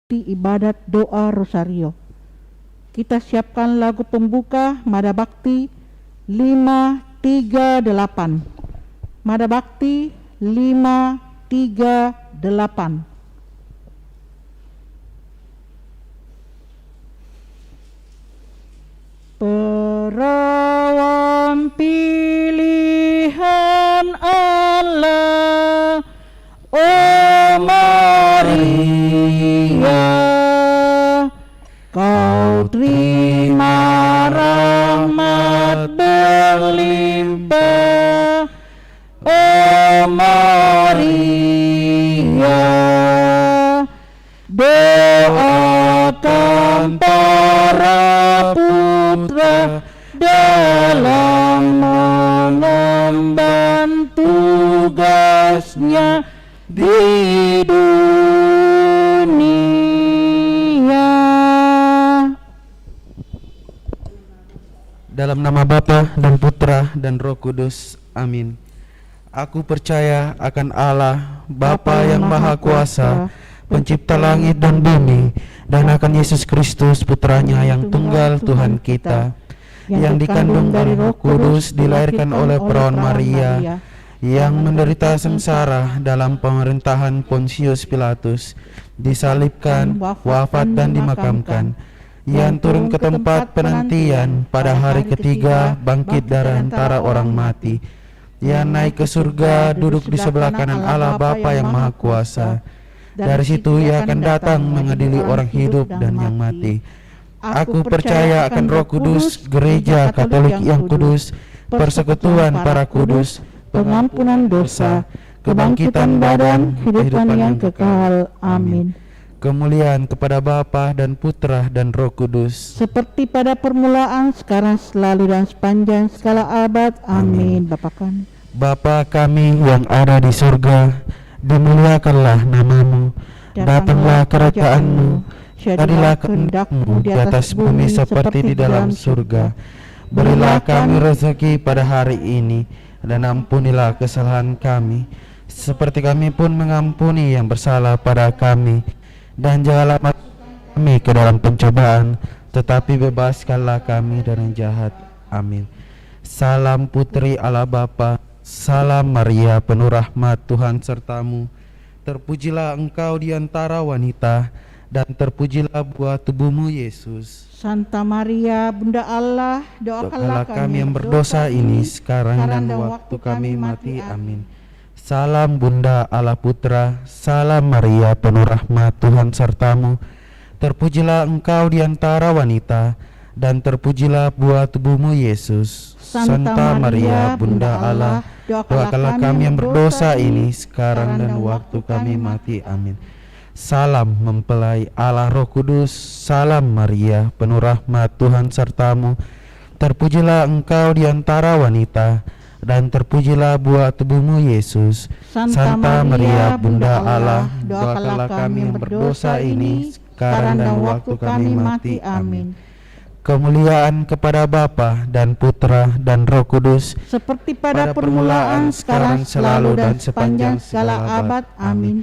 ibadat doa Rosario. Kita siapkan lagu pembuka Mada Bakti 538. Mada Bakti 538. Perawan pilihan Allah, oh Maria, kau terima rahmat berlimpah, oh Maria, doakan para putra dalam mengemban tugasnya di dunia. Dalam nama Bapa dan Putra dan Roh Kudus. Amin. Aku percaya akan Allah, Bapa yang Maha Kuasa, Pencipta langit dan bumi, dan akan Yesus Kristus, Putranya yang tunggal Tuhan kita, yang dikandung dari Roh Kudus, dilahirkan oleh perawan Maria, yang menderita sengsara dalam pemerintahan Pontius Pilatus, disalibkan, wafat dan dimakamkan, yang turun ke tempat penantian, pada hari ketiga bangkit dari antara orang mati, yang naik ke surga, duduk di sebelah kanan Allah Bapa yang Maha Kuasa. Dari situ ia akan datang mengadili orang hidup dan yang mati. Aku percaya akan Roh Kudus, gereja Katolik yang kudus, persekutuan para kudus, pengampunan dosa, kebangkitan badan, kehidupan yang kekal. Amin. Kemuliaan kepada Bapa dan Putra dan Roh Kudus, Seperti pada permulaan, sekarang, selalu, dan sepanjang segala abad. Amin. Bapakkan. Bapa kami yang ada di surga, dimuliakanlah namamu, datanglah kerajaanmu, jadilah kehendak-Mu di atas bumi seperti di dalam surga. Berilah kami rezeki pada hari ini, dan ampunilah kesalahan kami, seperti kami pun mengampuni yang bersalah pada kami. Dan janganlah masuk kami ke dalam pencobaan, tetapi bebaskanlah kami dari yang jahat. Amin. Salam Putri Allah Bapa, salam Maria penuh rahmat, Tuhan sertamu. Terpujilah engkau di antara wanita, dan terpujilah buah tubuhmu Yesus. Santa Maria, Bunda Allah, doakanlah kami yang berdosa ini sekarang dan waktu kami mati. Amin. Salam Bunda Allah Putra, salam Maria penuh rahmat, Tuhan sertamu. Terpujilah engkau di antara wanita, dan terpujilah buah tubuhmu Yesus. Santa Maria, Bunda Allah, doakanlah kami yang berdosa ini sekarang dan waktu kami mati. Amin. Salam mempelai Allah Roh Kudus, salam Maria penuh rahmat, Tuhan sertamu. Terpujilah engkau di antara wanita, dan terpujilah buah tubuhmu Yesus. Santa Maria, Bunda Allah, doakanlah kami yang berdosa ini sekarang dan waktu kami mati. Amin. Kemuliaan kepada Bapa dan Putra dan Roh Kudus, seperti pada permulaan, sekarang, selalu, dan sepanjang segala abad. Amin.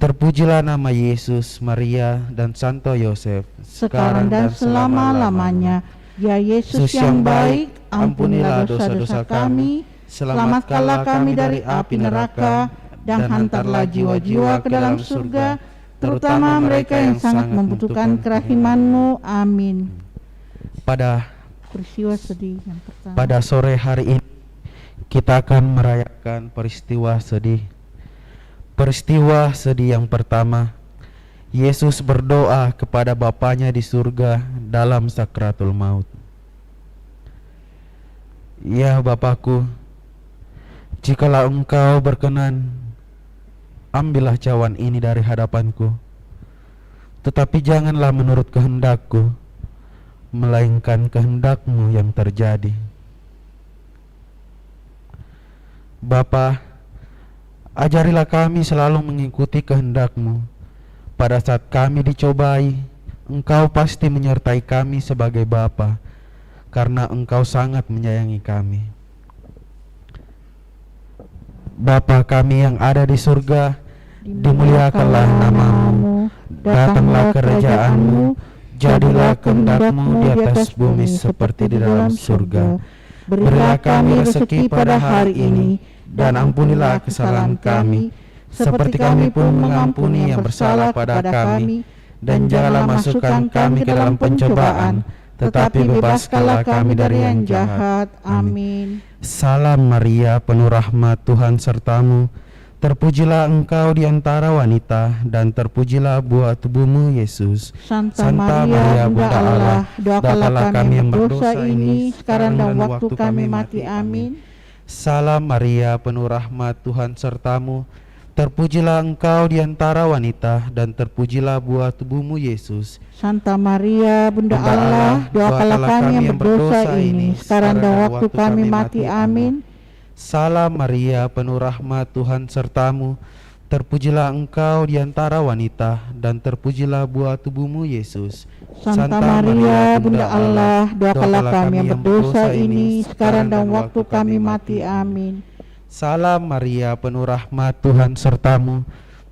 Terpujilah nama Yesus, Maria, dan Santo Yosef, sekarang dan selama-lamanya. Ya Yesus yang baik, ampunilah dosa-dosa kami, selamatkanlah kami dari api neraka, dan hantarlah jiwa-jiwa ke dalam surga, terutama mereka yang sangat membutuhkan kerahiman-Mu. Amin. Pada peristiwa sedih yang pertama, pada sore hari ini kita akan merayakan peristiwa sedih. Peristiwa sedih yang pertama, Yesus berdoa kepada Bapanya di surga dalam sakratul maut. Ya Bapakku, jikalau Engkau berkenan, ambillah cawan ini dari hadapanku, tetapi janganlah menurut kehendakku, melainkan kehendak-Mu yang terjadi. Bapa, ajarilah kami selalu mengikuti kehendak-Mu. Pada saat kami dicobai, Engkau pasti menyertai kami sebagai Bapa, karena Engkau sangat menyayangi kami. Bapa kami yang ada di surga, dimuliakanlah nama-Mu, datanglah kerajaan-Mu, jadilah kehendak-Mu di atas bumi seperti di dalam surga. Berilah kami rezeki pada hari ini, dan ampunilah kesalahan kami, seperti kami pun mengampuni yang bersalah pada kami. Dan janganlah masukkan kami ke dalam pencobaan, tetapi bebaskanlah kami dari yang jahat. Amin. Salam Maria, penuh rahmat, Tuhan sertamu. Terpujilah engkau di antara wanita, dan terpujilah buah tubuhmu, Yesus. Santa Maria, Bunda Allah, doakanlah kami yang berdosa ini, sekarang dan waktu kami mati. Amin. Salam Maria, penuh rahmat, Tuhan sertamu. Terpujilah engkau di antara wanita, dan terpujilah buah tubuhmu, Yesus. Santa Maria, Bunda Allah, doakanlah kami yang berdosa ini, sekarang dan waktu kami mati. Amin. Salam Maria, penuh rahmat, Tuhan sertamu. Terpujilah engkau di antara wanita, dan terpujilah buah tubuhmu, Yesus. Santa Maria, Bunda Allah, doakanlah kami yang berdosa ini, sekarang dan waktu kami mati. Amin. Salam Maria, penuh rahmat, Tuhan sertamu.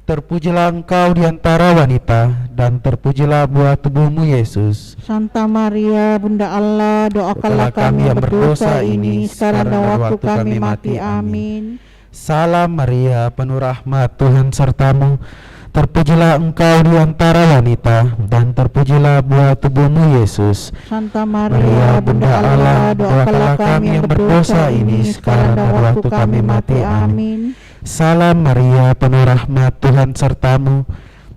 Terpujilah engkau di antara wanita, dan terpujilah buah tubuhmu, Yesus. Santa Maria, Bunda Allah, doakanlah kami yang berdosa ini, sekarang dan waktu kami mati. Amin. Salam Maria, penuh rahmat, Tuhan sertamu. Terpujilah engkau di antara wanita, dan terpujilah buah tubuhmu, Yesus. Santa Maria, Bunda Allah, doakanlah kami yang berdosa ini, sekarang dan waktu kami mati. Amin. Salam Maria, penuh rahmat, Tuhan sertamu.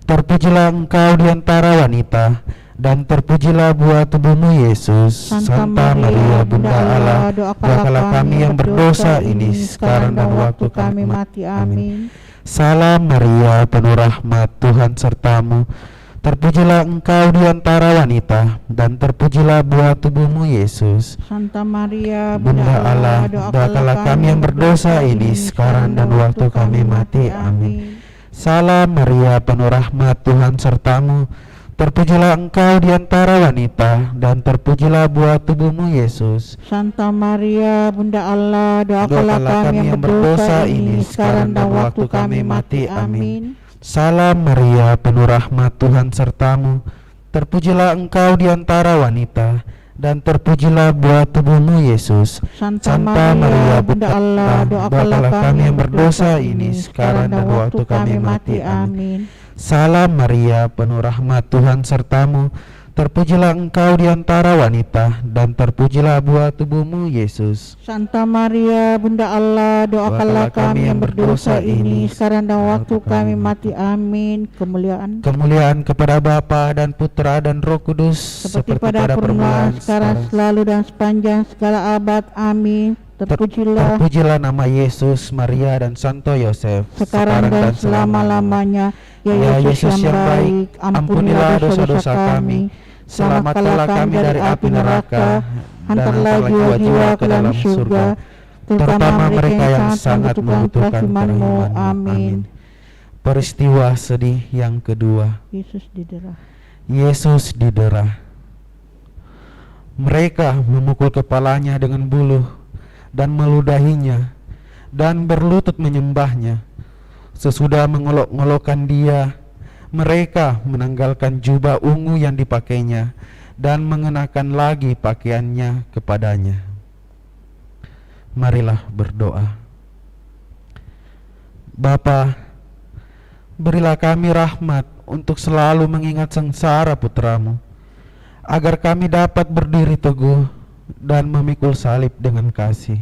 Terpujilah engkau di antara wanita, dan terpujilah buah tubuhmu, Yesus. Santa Maria, Bunda Allah, doakanlah kami yang berdosa ini, sekarang dan waktu kami mati. Amin. Salam Maria, penuh rahmat, Tuhan sertamu. Terpujilah engkau di antara wanita, dan terpujilah buah tubuhmu, Yesus. Santa Maria, Bunda Allah, doakanlah kami yang berdosa ini, sekarang dan waktu kami mati. Amin. Salam Maria, penuh rahmat, Tuhan sertamu. Terpujilah engkau di antara wanita, dan terpujilah buah tubuhmu, Yesus. Santa Maria, Bunda Allah, doakanlah kami yang berdosa ini, sekarang dan waktu kami mati. Amin. Salam Maria, penuh rahmat, Tuhan sertamu. Terpujilah engkau di antara wanita, dan terpujilah buah tubuhmu, Yesus. Santa Maria, Bunda Allah, doakanlah kami yang berdosa ini, sekarang dan waktu kami mati. Amin. Salam Maria, penuh rahmat, Tuhan sertamu. Terpujilah engkau di antara wanita, dan terpujilah buah tubuhmu, Yesus. Santa Maria, Bunda Allah, doakanlah kami yang berdosa ini, sekarang dan waktu kami mati. Amin. Kemuliaan kepada Bapa dan Putra dan Roh Kudus, seperti pada permulaan, sekarang, selalu, dan sepanjang segala abad. Amin. Terpujilah nama Yesus, Maria, dan Santo Yosef, sekarang dan selama-lamanya. Ya Yesus yang baik, ampunilah dosa-dosa kami, selamatkanlah kami dari api neraka, hantarlah jiwa-jiwa ke dalam surga, terutama mereka yang sangat membutuhkan firman-Mu. Amin. Peristiwa sedih yang kedua. Yesus didera. Mereka memukul kepalanya dengan buluh dan meludahinya, dan berlutut menyembahnya. Sesudah mengolok-ngolokkan dia, mereka menanggalkan jubah ungu yang dipakainya, dan mengenakan lagi pakaiannya kepadanya. Marilah berdoa. Bapa, berilah kami rahmat untuk selalu mengingat sengsara putramu, agar kami dapat berdiri teguh dan memikul salib dengan kasih.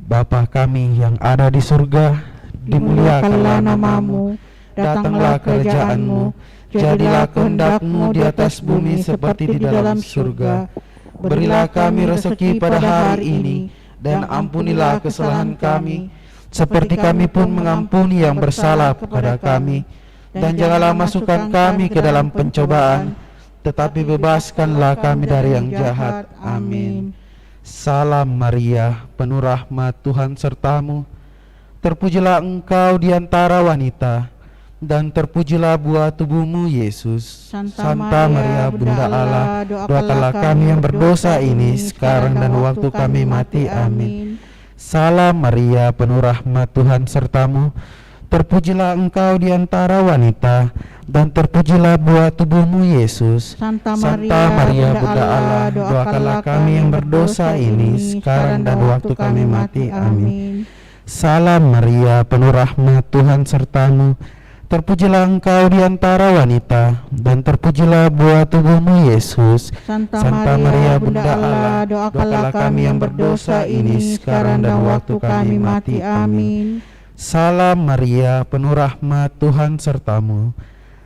Bapa kami yang ada di surga, dimuliakanlah nama-Mu, datanglah kerajaan-Mu, jadilah kehendak-Mu di atas bumi seperti di dalam surga. Berilah kami rezeki pada hari ini, dan ampunilah kesalahan kami, seperti kami pun mengampuni yang bersalah kepada kami. Dan janganlah masukkan kami ke dalam pencobaan, tetapi bebaskanlah kami dari yang jahat. Amin. Salam Maria, penuh rahmat, Tuhan sertamu. Terpujilah engkau di antara wanita, dan terpujilah buah tubuhmu, Yesus. Santa Maria, Bunda Allah, doakanlah kami yang berdosa ini, sekarang dan waktu kami mati. Amin. Salam Maria, penuh rahmat, Tuhan sertamu. Terpujilah engkau di antara wanita, dan terpujilah buah tubuhmu Yesus. Santa Santa Maria Bunda Allah, doakanlah kami yang berdosa ini sekarang dan waktu kami mati. Amin. Salam Maria, penuh rahmat, Tuhan sertamu. Terpujilah engkau di antara wanita, dan terpujilah buah tubuhmu Yesus. Santa Maria Bunda Allah, doakanlah kami yang berdosa ini sekarang dan waktu kami mati. Amin. Salam Maria, penuh rahmat, Tuhan sertamu.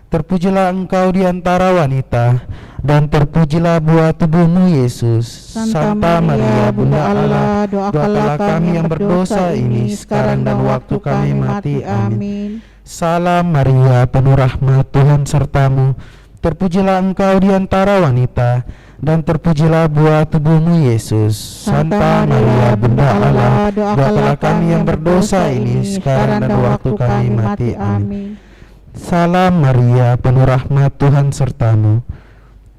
Terpujilah engkau di antara wanita, dan terpujilah buah tubuhmu Yesus. Santa Maria Bunda Allah, doakanlah kami yang berdosa ini sekarang dan waktu kami mati. Amin. Salam Maria, penuh rahmat, Tuhan sertamu. Terpujilah engkau di antara wanita, dan terpujilah buah tubuhmu Yesus. Santa Maria Bunda Allah, doakanlah kami yang berdosa ini sekarang dan waktu kami mati. Amin. Salam Maria, penuh rahmat, Tuhan sertamu.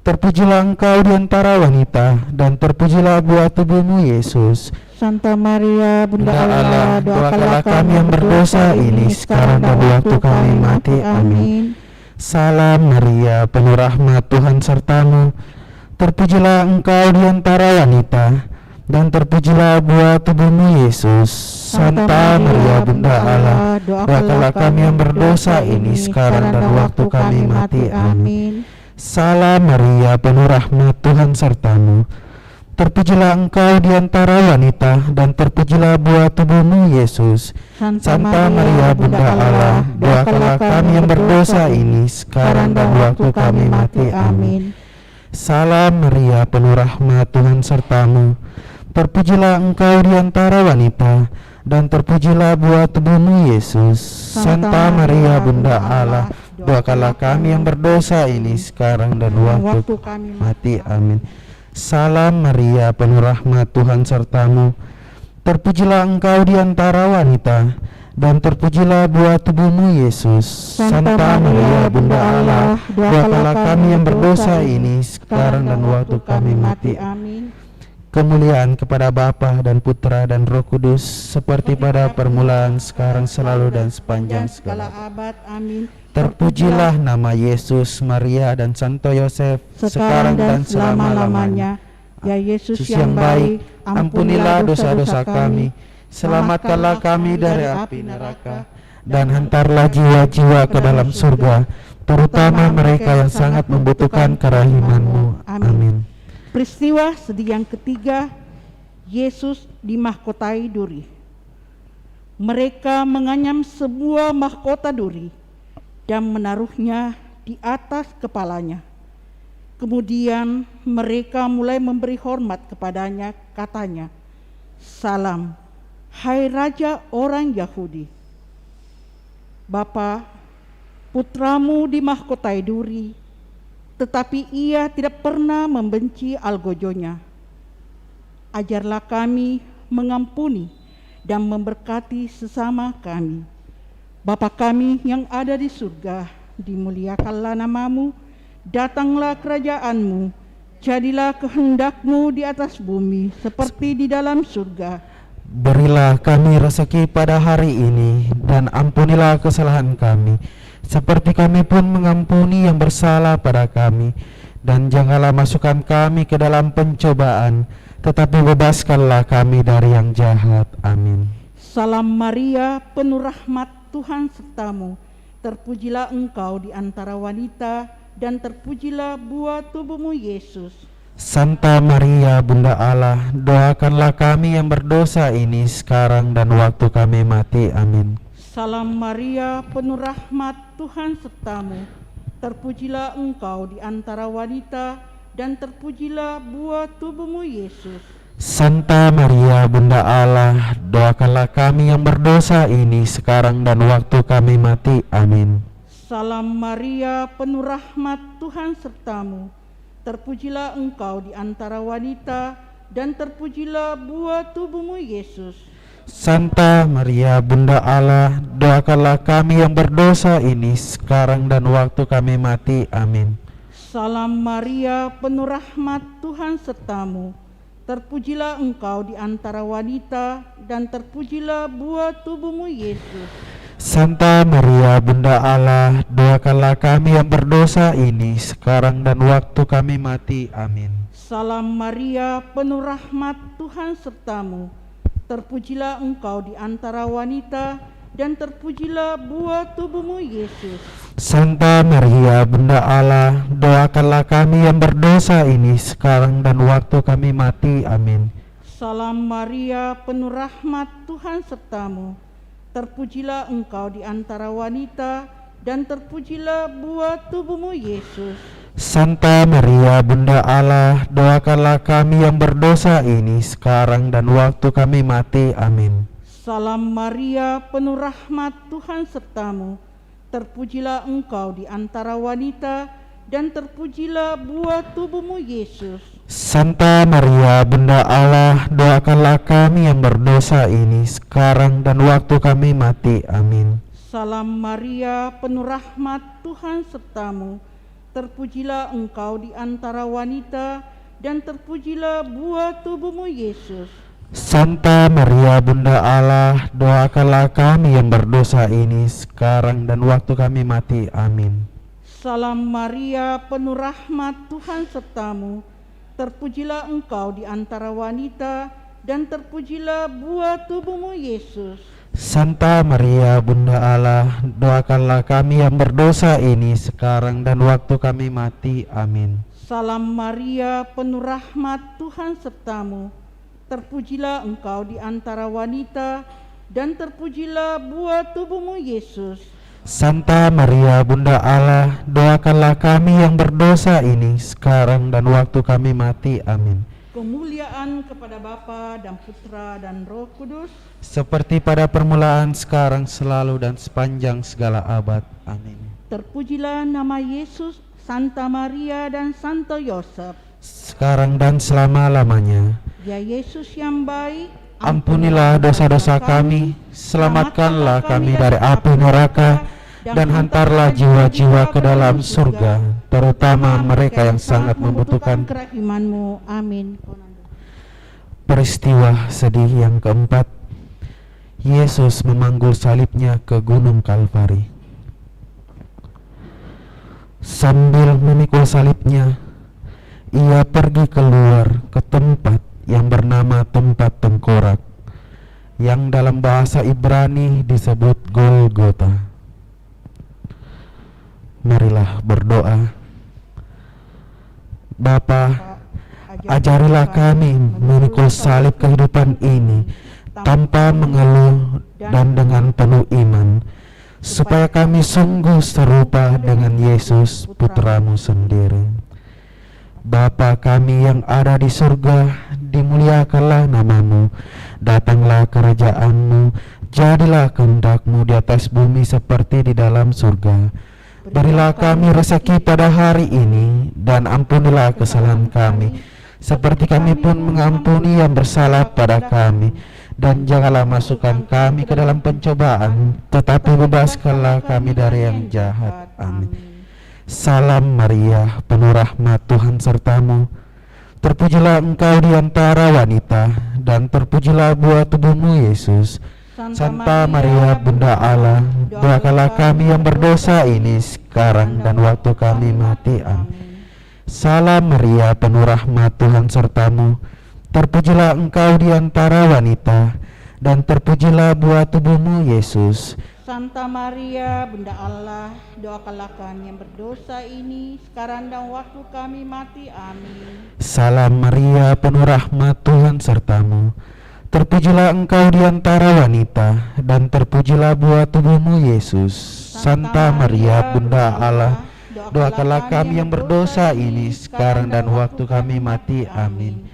Terpujilah engkau di antara wanita, dan terpujilah buah tubuhmu Yesus. Santa Maria Bunda Allah, doakanlah kami yang berdosa ini sekarang dan waktu kami mati. Amin. Salam Maria, penuh rahmat, Tuhan sertamu. Terpujilah engkau di antara wanita, dan terpujilah buah tubuhmu Yesus. Santa Maria Bunda Allah, doakanlah kami yang berdosa ini sekarang dan waktu kami mati. Amin. Salam Maria, penuh rahmat, Tuhan sertamu. Terpujilah engkau di antara wanita, dan terpujilah buah tubuhmu Yesus. Santa Maria Bunda Allah, doakanlah kami yang berdosa ini sekarang dan waktu kami mati. Amin. Salam Maria, penuh rahmat, Tuhan sertamu. Terpujilah engkau di antara wanita, dan terpujilah buah tubuhmu Yesus. Santa Maria Bunda Allah, doakanlah kami yang berdosa ini sekarang dan waktu kami mati. Amin. Salam Maria, penuh rahmat, Tuhan sertamu. Terpujilah engkau di antara wanita, dan terpujilah buah tubuhmu Yesus. Santa Maria Bunda Allah, doakanlah kami yang berdosa ini sekarang dan waktu kami mati. Amin. Kemuliaan kepada Bapa dan Putra dan Roh Kudus, seperti pada permulaan, sekarang, selalu, dan sepanjang segala abad. Amin. Terpujilah nama Yesus, Maria, dan Santo Yosef, sekarang dan selama-lamanya. Ya Yesus yang baik, ampunilah dosa-dosa kami, selamatkanlah kami dari api neraka, dan hantarlah jiwa-jiwa ke dalam surga, terutama mereka yang sangat membutuhkan kerahiman-Mu. Amin. Peristiwa sedih yang ketiga, Yesus dimahkotai duri. Mereka menganyam sebuah mahkota duri dan menaruhnya di atas kepalanya. Kemudian mereka mulai memberi hormat kepadanya, katanya, "Salam, hai Raja orang Yahudi." Bapa, putramu dimahkotai duri, tetapi ia tidak pernah membenci algojonya. Ajarlah kami mengampuni dan memberkati sesama kami. Bapa kami yang ada di surga, dimuliakanlah namamu, datanglah kerajaanmu, jadilah kehendakmu di atas bumi seperti di dalam surga. Berilah kami rezeki pada hari ini, dan ampunilah kesalahan kami, seperti kami pun mengampuni yang bersalah pada kami. Dan janganlah masukkan kami ke dalam pencobaan, tetapi bebaskanlah kami dari yang jahat. Amin. Salam Maria, penuh rahmat, Tuhan sertamu. Terpujilah engkau di antara wanita, dan terpujilah buah tubuhmu Yesus. Santa Maria Bunda Allah, doakanlah kami yang berdosa ini sekarang dan waktu kami mati. Amin. Salam Maria, penuh rahmat, Tuhan sertamu. Terpujilah engkau di antara wanita, dan terpujilah buah tubuhmu Yesus. Santa Maria Bunda Allah, doakanlah kami yang berdosa ini sekarang dan waktu kami mati. Amin. Salam Maria, penuh rahmat, Tuhan sertamu. Terpujilah engkau di antara wanita, dan terpujilah buah tubuhmu Yesus. Santa Maria Bunda Allah, doakanlah kami yang berdosa ini sekarang dan waktu kami mati. Amin. Salam Maria, penuh rahmat, Tuhan sertamu. Terpujilah engkau di antara wanita, dan terpujilah buah tubuhmu Yesus. Santa Maria Bunda Allah, doakanlah kami yang berdosa ini sekarang dan waktu kami mati. Amin. Salam Maria, penuh rahmat, Tuhan sertamu. Terpujilah engkau di antara wanita, dan terpujilah buah tubuhmu, Yesus. Santa Maria Bunda Allah, doakanlah kami yang berdosa ini sekarang dan waktu kami mati. Amin. Salam Maria, penuh rahmat, Tuhan sertamu. Terpujilah engkau di antara wanita, dan terpujilah buah tubuhmu, Yesus. Santa Maria Bunda Allah, doakanlah kami yang berdosa ini sekarang dan waktu kami mati. Amin. Salam Maria, penuh rahmat, Tuhan sertamu. Terpujilah engkau di antara wanita, dan terpujilah buah tubuhmu, Yesus. Santa Maria Bunda Allah, doakanlah kami yang berdosa ini sekarang dan waktu kami mati. Amin. Salam Maria, penuh rahmat, Tuhan sertamu. Terpujilah engkau di antara wanita, dan terpujilah buah tubuhmu, Yesus. Santa Maria Bunda Allah, doakanlah kami yang berdosa ini sekarang dan waktu kami mati. Amin. Salam Maria, penuh rahmat, Tuhan sertamu. Terpujilah engkau di antara wanita, dan terpujilah buah tubuhmu, Yesus. Santa Maria Bunda Allah, doakanlah kami yang berdosa ini sekarang dan waktu kami mati. Amin. Salam Maria, penuh rahmat, Tuhan sertamu. Terpujilah engkau di antara wanita, dan terpujilah buah tubuhmu, Yesus. Santa Maria Bunda Allah, doakanlah kami yang berdosa ini sekarang dan waktu kami mati. Amin. Kemuliaan kepada Bapa dan Putra dan Roh Kudus, Seperti pada permulaan, sekarang, selalu, dan sepanjang segala abad. Amin. terpujilah nama Yesus, Santa Maria dan Santo Yosef. Sekarang dan selama-lamanya. Ya Yesus yang baik, Ampunilah dosa-dosa kami, selamatkanlah kami dari api neraka, dan hantarlah jiwa-jiwa ke dalam surga, terutama mereka yang sangat membutuhkan kerahiman-Mu. Amin. Peristiwa sedih yang keempat, Yesus memanggul salibnya ke Gunung Kalvari. Sambil memikul salibnya, ia pergi keluar ke tempat yang bernama tempat tengkorak, yang dalam bahasa Ibrani disebut Golgota. Marilah berdoa. Bapa, ajarilah kami memikul salib kehidupan ini tanpa mengeluh dan dengan penuh iman, supaya kami sungguh serupa dengan Yesus, Putra-Mu sendiri. Bapa kami yang ada di surga, dimuliakanlah nama-Mu, datanglah kerajaan-Mu, jadilah kehendak-Mu di atas bumi seperti di dalam surga. Berilah kami rezeki pada hari ini, dan ampunilah kesalahan kami, seperti kami pun mengampuni yang bersalah pada kami. Dan janganlah masukkan kami ke dalam pencobaan, tetapi bebaskanlah kami dari yang jahat. Amin. Salam Maria, penuh rahmat, Tuhan sertamu. Terpujilah engkau di antara wanita, dan terpujilah buah tubuhmu, Yesus. Santa Maria Bunda Allah, doakanlah kami yang berdosa ini sekarang dan waktu kami mati. Amin. Salam Maria, penuh rahmat, Tuhan sertamu. Terpujilah engkau di antara wanita, dan terpujilah buah tubuhmu, Yesus. Santa Maria, Bunda Allah, doakanlah kami yang berdosa ini sekarang dan waktu kami mati. Amin. Salam Maria, penuh rahmat, Tuhan sertamu. Terpujilah engkau di antara wanita, dan terpujilah buah tubuhmu, Yesus. Santa Maria, Bunda Allah, doakanlah kami yang berdosa ini sekarang dan waktu kami mati. Amin.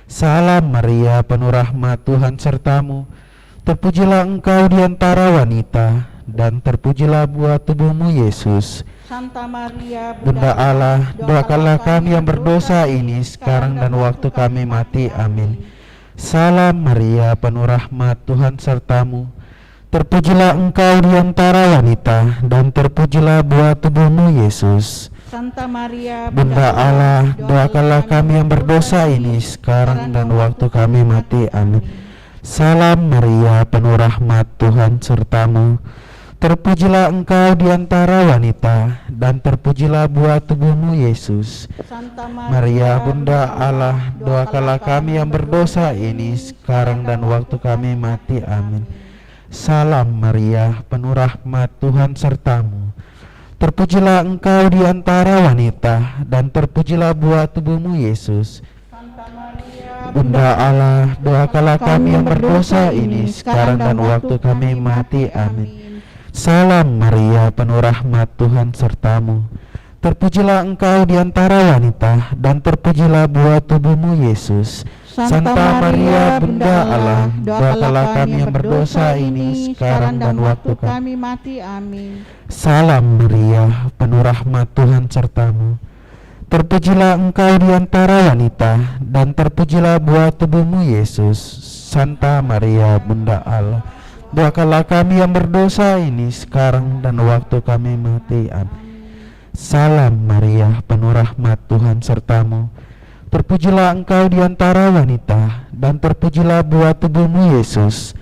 Salam Maria, penuh rahmat, Tuhan sertamu. Terpujilah engkau di antara wanita, dan terpujilah buah tubuhmu, Yesus. Santa Maria, Bunda Allah, doakanlah kami yang berdosa ini sekarang dan waktu kami mati. Amin. Salam Maria, penuh rahmat, Tuhan sertamu. Terpujilah engkau di antara wanita, dan terpujilah buah tubuhmu, Yesus. Santa Maria, Bunda Allah, doakanlah kami yang berdosa ini sekarang dan waktu kami mati. Amin. Salam Maria, penuh rahmat, Tuhan sertamu. Terpujilah engkau di antara wanita, dan terpujilah buah tubuhmu Yesus. Santa Maria, Bunda Allah, doakanlah kami yang berdosa ini, sekarang dan waktu kami mati. Amin. Salam Maria, penuh rahmat, Tuhan sertamu. Terpujilah engkau di antara wanita, dan terpujilah buah tubuhmu Yesus. Bunda Allah, doakanlah kami yang berdosa ini, sekarang dan waktu kami mati. Amin. Salam Maria, penuh rahmat, Tuhan sertamu. Terpujilah engkau di antara wanita, dan terpujilah buah tubuhmu Yesus. Santa Maria, Bunda Allah, doakanlah kami yang berdosa ini, sekarang dan waktu kami mati. Amin. Salam Maria, penuh rahmat, Tuhan sertamu. Terpujilah engkau di antara wanita, dan terpujilah buah tubuhmu Yesus. Santa Maria, Bunda Allah, doakanlah kami yang berdosa ini, sekarang dan waktu kami mati. Amin. Salam Maria, penuh rahmat, Tuhan sertamu. Terpujilah engkau di antara wanita, dan terpujilah buah tubuhmu Yesus.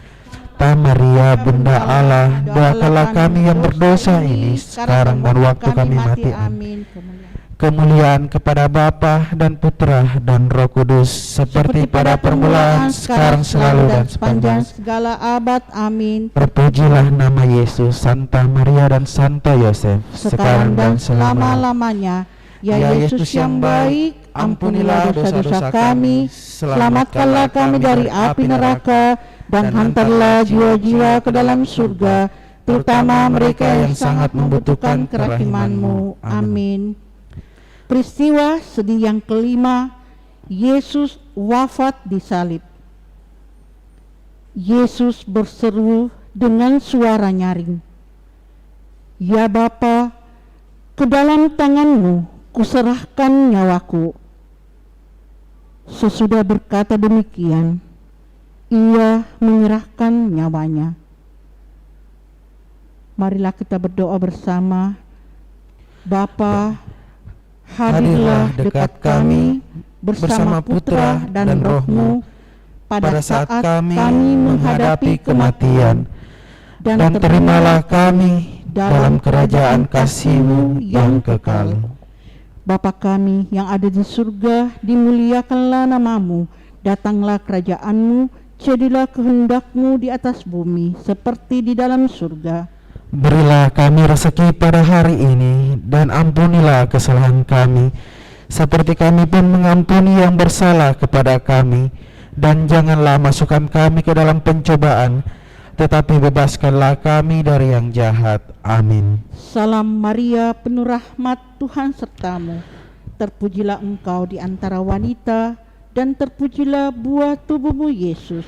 Santa Maria, Bunda Allah, doakanlah kami yang berdosa ini, sekarang dan waktu kami mati. Amin. Kemuliaan kepada Bapa dan Putra dan Roh Kudus, seperti pada permulaan, sekarang, selalu, dan sepanjang segala abad. Amin. Terpujilah nama Yesus, Santa Maria dan Santo Yosef, sekarang dan selama-lamanya. Ya Yesus yang baik, ampunilah dosa-dosa kami, selamatkanlah kami dari api neraka, dan hantarlah jiwa-jiwa ke dalam surga, terutama mereka yang sangat membutuhkan kerahiman-Mu. Amin. Peristiwa sedih yang kelima, Yesus wafat di salib. Yesus berseru dengan suara nyaring, "Ya Bapa, ke dalam tangan-Mu kuserahkan nyawaku." Sesudah berkata demikian, Ia menyerahkan nyawanya. Marilah kita berdoa bersama. Bapa, hadirlah dekat kami bersama Putra dan Roh-Mu pada saat kami menghadapi kematian, dan terimalah kami dalam kerajaan kasih-Mu yang kekal. Bapa kami yang ada di surga, dimuliakanlah nama-Mu, datanglah kerajaan-Mu, jadilah kehendak-Mu di atas bumi seperti di dalam surga. Berilah kami rezeki pada hari ini, dan ampunilah kesalahan kami, seperti kami pun mengampuni yang bersalah kepada kami. Dan janganlah masukkan kami ke dalam pencobaan, tetapi bebaskanlah kami dari yang jahat. Amin. Salam Maria, penuh rahmat, Tuhan sertamu. Terpujilah engkau di antara wanita, dan terpujilah buah tubuhmu Yesus.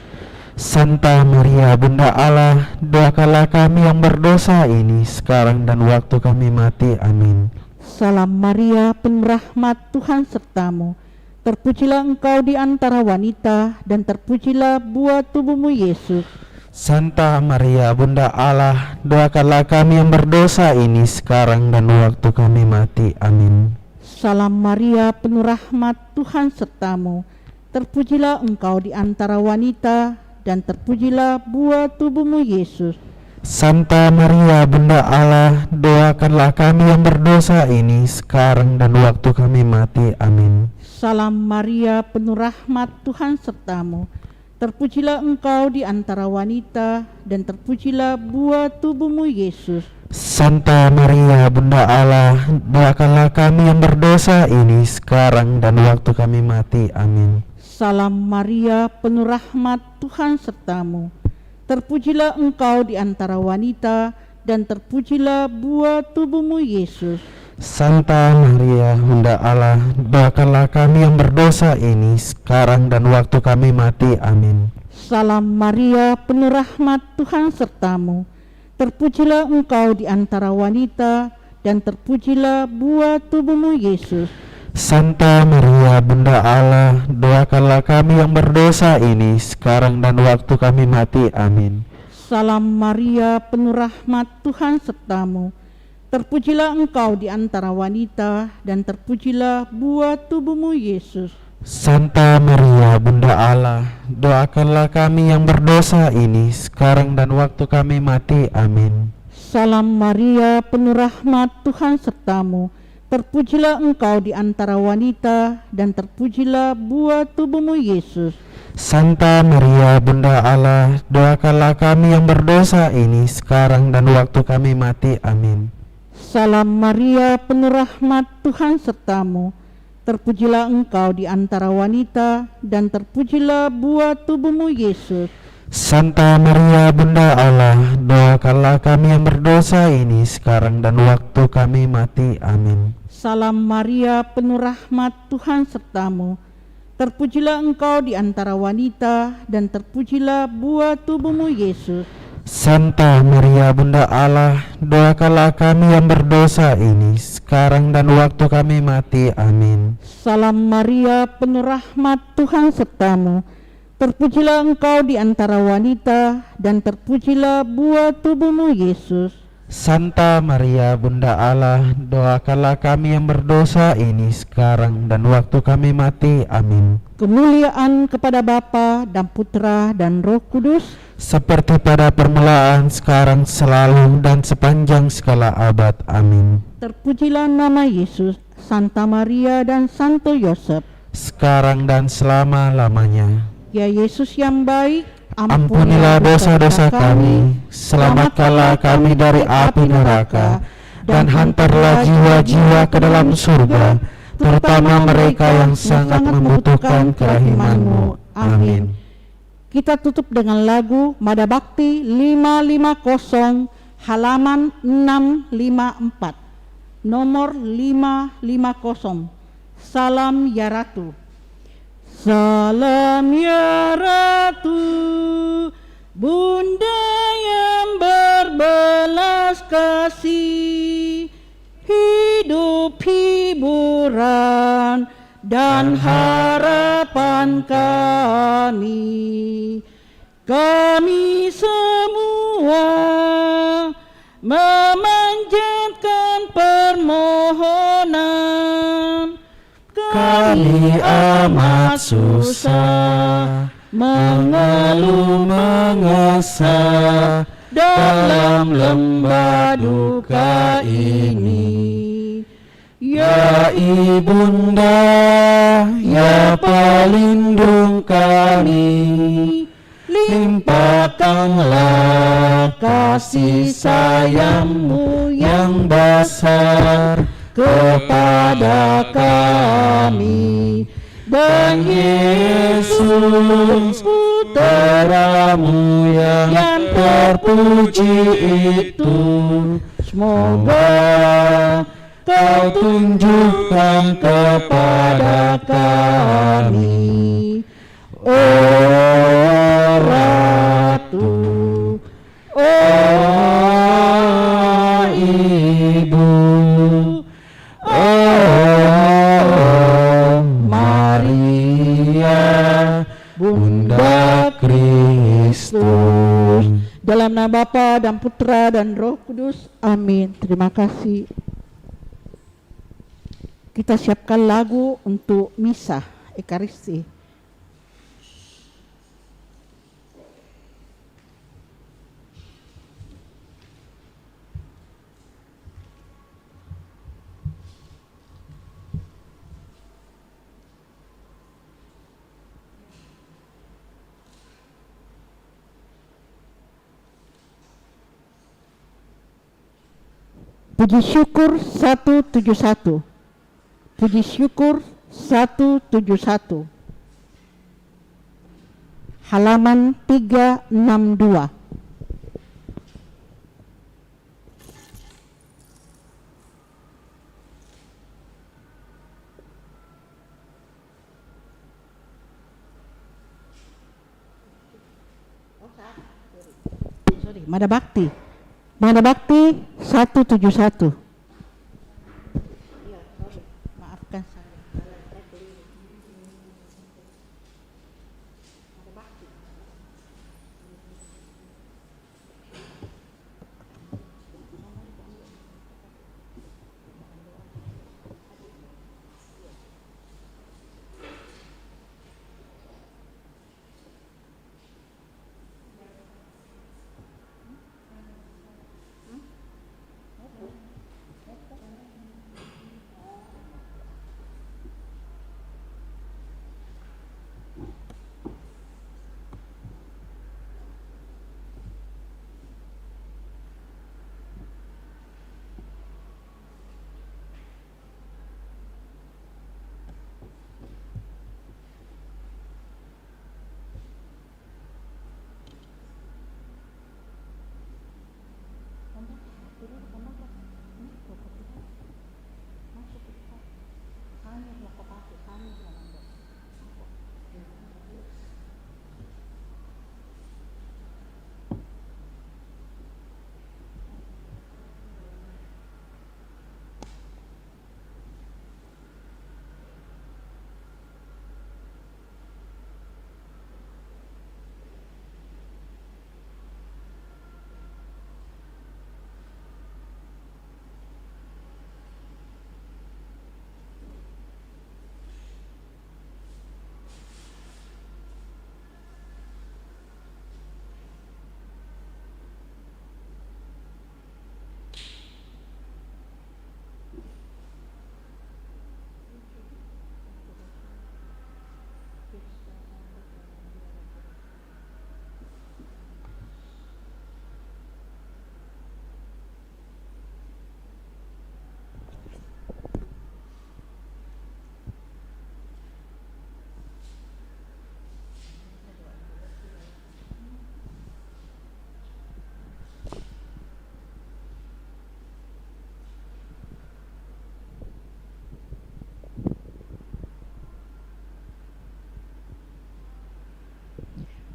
Santa Maria, Bunda Allah, doakanlah kami yang berdosa ini, sekarang dan waktu kami mati. Amin. Salam Maria, penuh rahmat, Tuhan sertamu. Terpujilah engkau di antara wanita, dan terpujilah buah tubuhmu Yesus. Santa Maria, Bunda Allah, doakanlah kami yang berdosa ini, sekarang dan waktu kami mati. Amin. Salam Maria, penuh rahmat, Tuhan sertamu. Terpujilah engkau di antara wanita, dan terpujilah buah tubuhmu Yesus. Santa Maria, Bunda Allah, doakanlah kami yang berdosa ini, sekarang dan waktu kami mati. Amin. Salam Maria, penuh rahmat, Tuhan sertamu. Terpujilah engkau di antara wanita, dan terpujilah buah tubuhmu Yesus. Santa Maria, Bunda Allah, doakanlah kami yang berdosa ini, sekarang dan waktu kami mati. Amin. Salam Maria, penuh rahmat, Tuhan sertamu. Terpujilah engkau di antara wanita, dan terpujilah buah tubuhmu Yesus. Santa Maria, Bunda Allah, doakanlah kami yang berdosa ini, sekarang dan waktu kami mati. Amin. Salam Maria, penuh rahmat, Tuhan sertamu. Terpujilah engkau di antara wanita, dan terpujilah buah tubuhmu Yesus. Santa Maria, Bunda Allah, doakanlah kami yang berdosa ini, sekarang dan waktu kami mati. Amin. Salam Maria, penuh rahmat, Tuhan sertamu. Terpujilah engkau di antara wanita, dan terpujilah buah tubuhmu Yesus. Santa Maria, Bunda Allah, doakanlah kami yang berdosa ini, sekarang dan waktu kami mati. Amin. Salam Maria, penuh rahmat, Tuhan sertamu. Terpujilah engkau di antara wanita, dan terpujilah buah tubuhmu Yesus. Santa Maria, Bunda Allah, doakanlah kami yang berdosa ini sekarang dan waktu kami mati. Amin. Salam Maria, penuh rahmat, Tuhan sertamu. Terpujilah engkau di antara wanita, dan terpujilah buah tubuhmu Yesus. Santa Maria, Bunda Allah, doakanlah kami yang berdosa ini sekarang dan waktu kami mati. Amin. Salam Maria, penuh rahmat, Tuhan sertamu. Terpujilah engkau di antara wanita, dan terpujilah buah tubuhmu Yesus. Santa Maria, Bunda Allah, doakanlah kami yang berdosa ini sekarang dan waktu kami mati. Amin. Salam Maria, penuh rahmat, Tuhan sertamu. Terpujilah engkau di antara wanita, dan terpujilah buah tubuhmu Yesus. Santa Maria, Bunda Allah, doakanlah kami yang berdosa ini sekarang dan waktu kami mati. Amin. Kemuliaan kepada Bapa dan Putra dan Roh Kudus, Seperti pada permulaan, sekarang, selalu, dan sepanjang segala abad. Amin. terpujilah nama Yesus, Santa Maria dan Santo Yosef. Sekarang dan selama-lamanya. Ya Yesus yang baik, Ampunilah dosa-dosa kami, selamatkanlah kami dari api neraka, dan hantarlah jiwa-jiwa ke dalam surga, terutama mereka yang sangat membutuhkan kerahiman-Mu. Amin. Kita tutup dengan lagu Mada Bakti 550 halaman 654, nomor 550. Salam ya Ratu. Salam ya Ratu, Bunda yang berbelas kasih, hidup hiburan dan harapan kami. Kami semua memanjatkan permohonan. Kami amat susah, mengeluh mengesah dalam lembah duka ini. Ya Ibunda, ya pelindung kami, limpahkanlah kasih sayang-Mu yang besar kepada kami. Dan Yesus, Putra-Mu yang terpuji itu, semoga Kau tunjukkan kepada kami, oh Ratu, oh Ibu, oh Maria, Bunda Kristus. Dalam nama Bapa dan Putra dan Roh Kudus. Amin. Terima kasih. Kita siapkan lagu untuk misa Ekaristi. Puji syukur 171. Puji syukur 171. Halaman 362. Mada Bakti. Mada Bakti 171. Maafkan saya.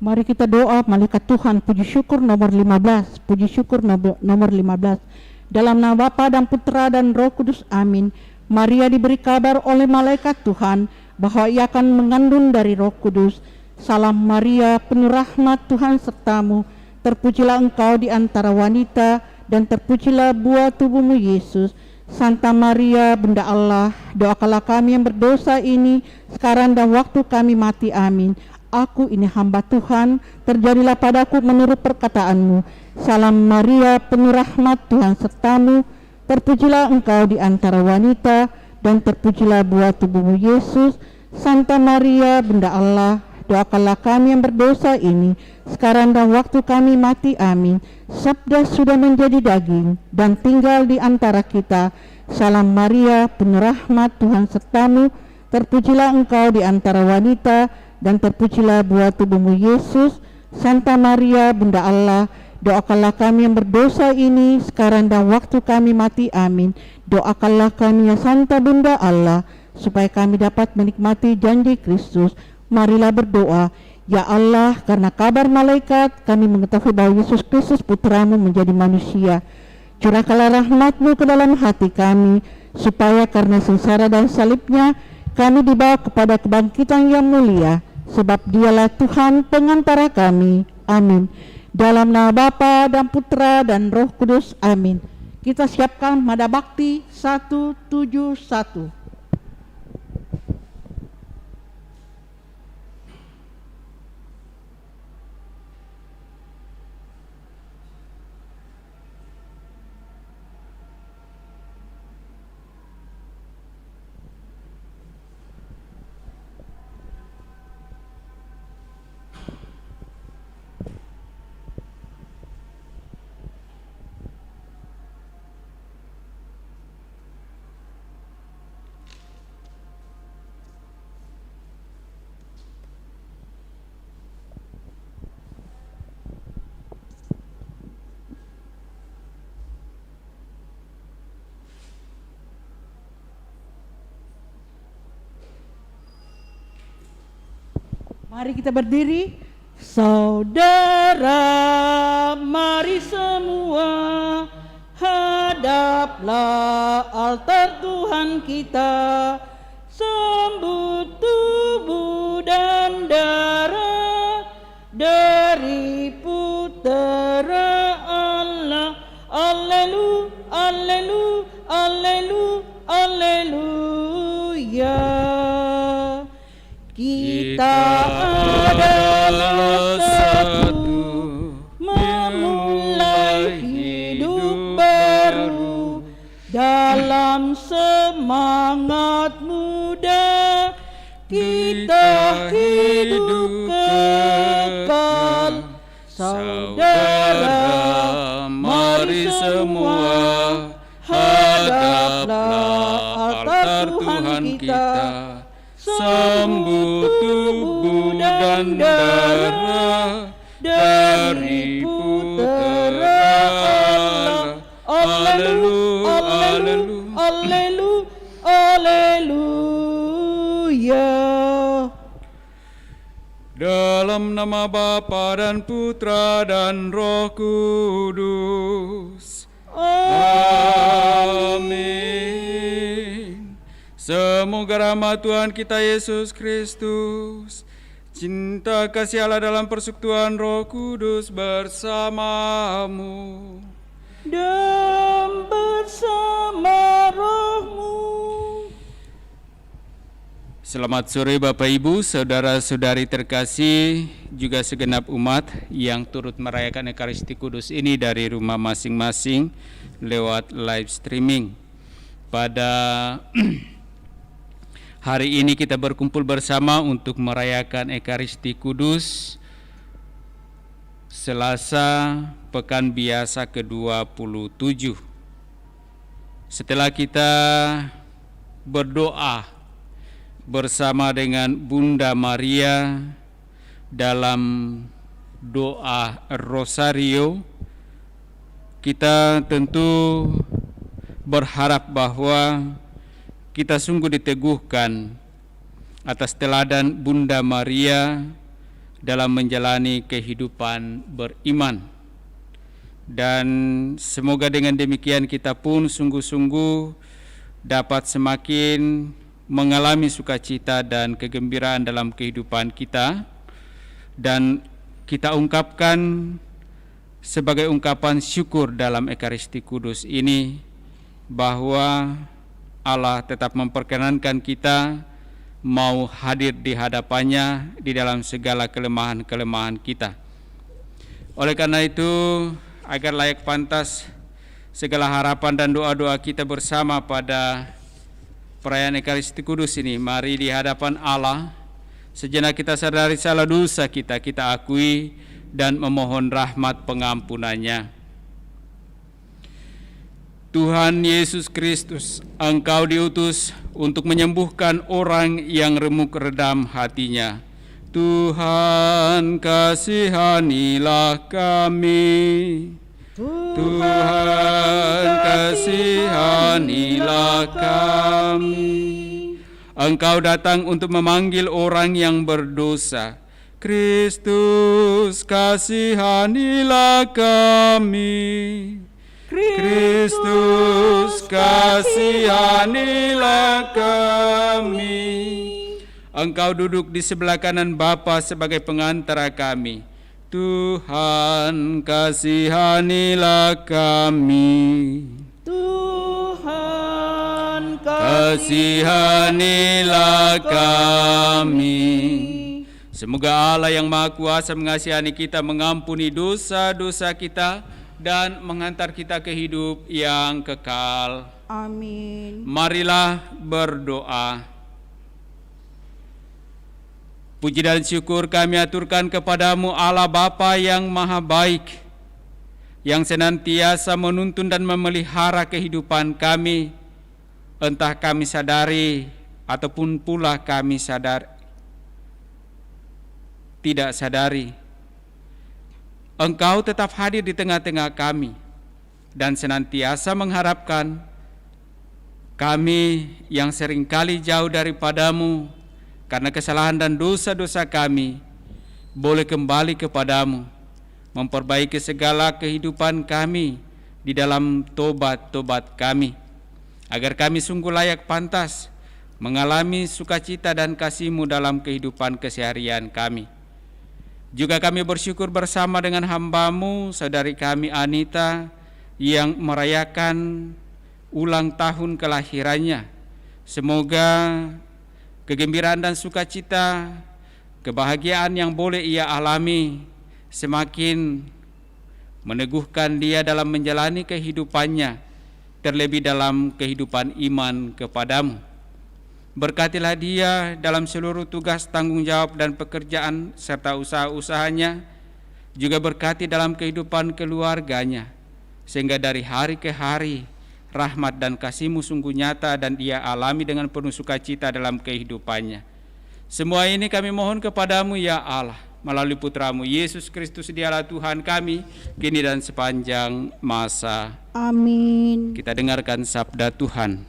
Mari kita doa malaikat Tuhan, puji syukur nomor 15, puji syukur nomor 15. Dalam nama Bapa dan Putra dan Roh Kudus, amin. Maria diberi kabar oleh malaikat Tuhan bahwa ia akan mengandung dari Roh Kudus. Salam Maria, penuh rahmat, Tuhan sertamu. Terpujilah engkau di antara wanita, dan terpujilah buah tubuhmu Yesus. Santa Maria, Bunda Allah, doakanlah kami yang berdosa ini sekarang dan waktu kami mati. Amin. Aku ini hamba Tuhan, terjadilah padaku menurut perkataanmu. Salam Maria, penuh rahmat, Tuhan sertamu. Terpujilah engkau di antara wanita, dan terpujilah buah tubuhmu Yesus. Santa Maria, Bunda Allah, doakanlah kami yang berdosa ini sekarang dan waktu kami mati. Amin. Sabda sudah menjadi daging dan tinggal di antara kita. Salam Maria, penuh rahmat, Tuhan sertamu. Terpujilah engkau di antara wanita, dan terpujilah buah tubuhmu Yesus. Santa Maria, Bunda Allah, doakanlah kami yang berdosa ini sekarang dan waktu kami mati. Amin. Doakanlah kami ya Santa Bunda Allah, supaya kami dapat menikmati janji Kristus. Marilah berdoa. Ya Allah, karena kabar malaikat kami mengetahui bahwa Yesus Kristus Putramu menjadi manusia. Curahkanlah rahmat-Mu ke dalam hati kami, supaya karena sengsara dan salibnya kami dibawa kepada kebangkitan yang mulia, sebab Dialah Tuhan pengantara kami. Amin. Dalam nama Bapa dan Putra dan Roh Kudus. Amin. Kita siapkan Mada Bakti 171. Mari kita berdiri. Saudara, mari semua hadaplah altar Tuhan kita, sambut tubuh dan darah dari Putera Allah. Alleluia, alleluia, alleluia, alleluia. Kita adalah satu, memulai hidup baru dalam semangat muda. Kita hidup kekal. Saudara, mari semua hadaplah altar Tuhan kita, sambut tubuh dan darah dari Putera Allah. Alleluia, alleluia, alleluia, alleluia. Dalam nama Bapa dan Putra dan Roh Kudus. Amin. Semoga rahmat Tuhan kita Yesus Kristus, cinta kasih Allah dalam persekutuan Roh Kudus bersamamu Dan bersama rohmu. Selamat sore Bapak Ibu, saudara-saudari terkasih, juga segenap umat yang turut merayakan Ekaristi Kudus ini dari rumah masing-masing lewat live streaming. Pada hari ini kita berkumpul bersama untuk merayakan Ekaristi Kudus Selasa Pekan Biasa ke-27. Setelah kita berdoa bersama dengan Bunda Maria dalam doa Rosario, kita tentu berharap bahwa kita sungguh diteguhkan atas teladan Bunda Maria dalam menjalani kehidupan beriman. Dan semoga dengan demikian kita pun sungguh-sungguh dapat semakin mengalami sukacita dan kegembiraan dalam kehidupan kita, dan kita ungkapkan sebagai ungkapan syukur dalam Ekaristi Kudus ini bahwa Allah tetap memperkenankan kita mau hadir di hadapannya di dalam segala kelemahan-kelemahan kita. Oleh karena itu, agar layak pantas segala harapan dan doa-doa kita bersama pada perayaan Ekaristi Kudus ini, mari di hadapan Allah sejenak kita sadari salah dosa kita akui dan memohon rahmat pengampunannya. Tuhan Yesus Kristus, Engkau diutus untuk menyembuhkan orang yang remuk redam hatinya. Tuhan, kasihanilah kami. Tuhan, kasihanilah kami. Engkau datang untuk memanggil orang yang berdosa. Kristus, kasihanilah kami. Kristus, kasihanilah kami. Engkau duduk di sebelah kanan Bapa sebagai pengantara kami. Tuhan, kasihanilah kami. Tuhan, kasihanilah kami. Semoga Allah yang Maha Kuasa mengasihani kita, mengampuni dosa-dosa kita, dan menghantar kita ke hidup yang kekal. Amin. Marilah berdoa. Puji dan syukur kami aturkan kepadamu Allah Bapa yang Maha Baik, yang senantiasa menuntun dan memelihara kehidupan kami, entah kami sadari ataupun pula kami tidak sadari. Engkau tetap hadir di tengah-tengah kami dan senantiasa mengharapkan kami yang seringkali jauh daripadamu karena kesalahan dan dosa-dosa kami, boleh kembali kepadamu, memperbaiki segala kehidupan kami di dalam tobat-tobat kami, agar kami sungguh layak pantas mengalami sukacita dan kasih-Mu dalam kehidupan keseharian kami. Juga kami bersyukur bersama dengan hamba-Mu, saudari kami Anita, yang merayakan ulang tahun kelahirannya. Semoga kegembiraan dan sukacita, kebahagiaan yang boleh ia alami semakin meneguhkan dia dalam menjalani kehidupannya, terlebih dalam kehidupan iman kepadamu. Berkatilah dia dalam seluruh tugas, tanggung jawab dan pekerjaan serta usaha-usahanya, juga berkati dalam kehidupan keluarganya, sehingga dari hari ke hari rahmat dan kasih-Mu sungguh nyata dan ia alami dengan penuh sukacita dalam kehidupannya. Semua ini kami mohon kepadamu ya Allah, melalui Putra-Mu Yesus Kristus, Dialah Tuhan kami, kini dan sepanjang masa. Amin. Kita dengarkan sabda Tuhan.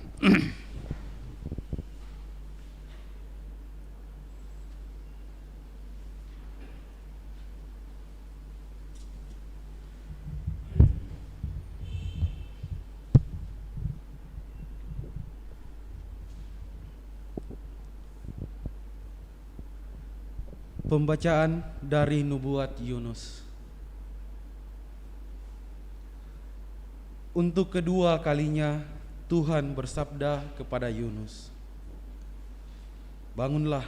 Pembacaan dari Nubuat Yunus. Untuk kedua kalinya Tuhan bersabda kepada Yunus, "Bangunlah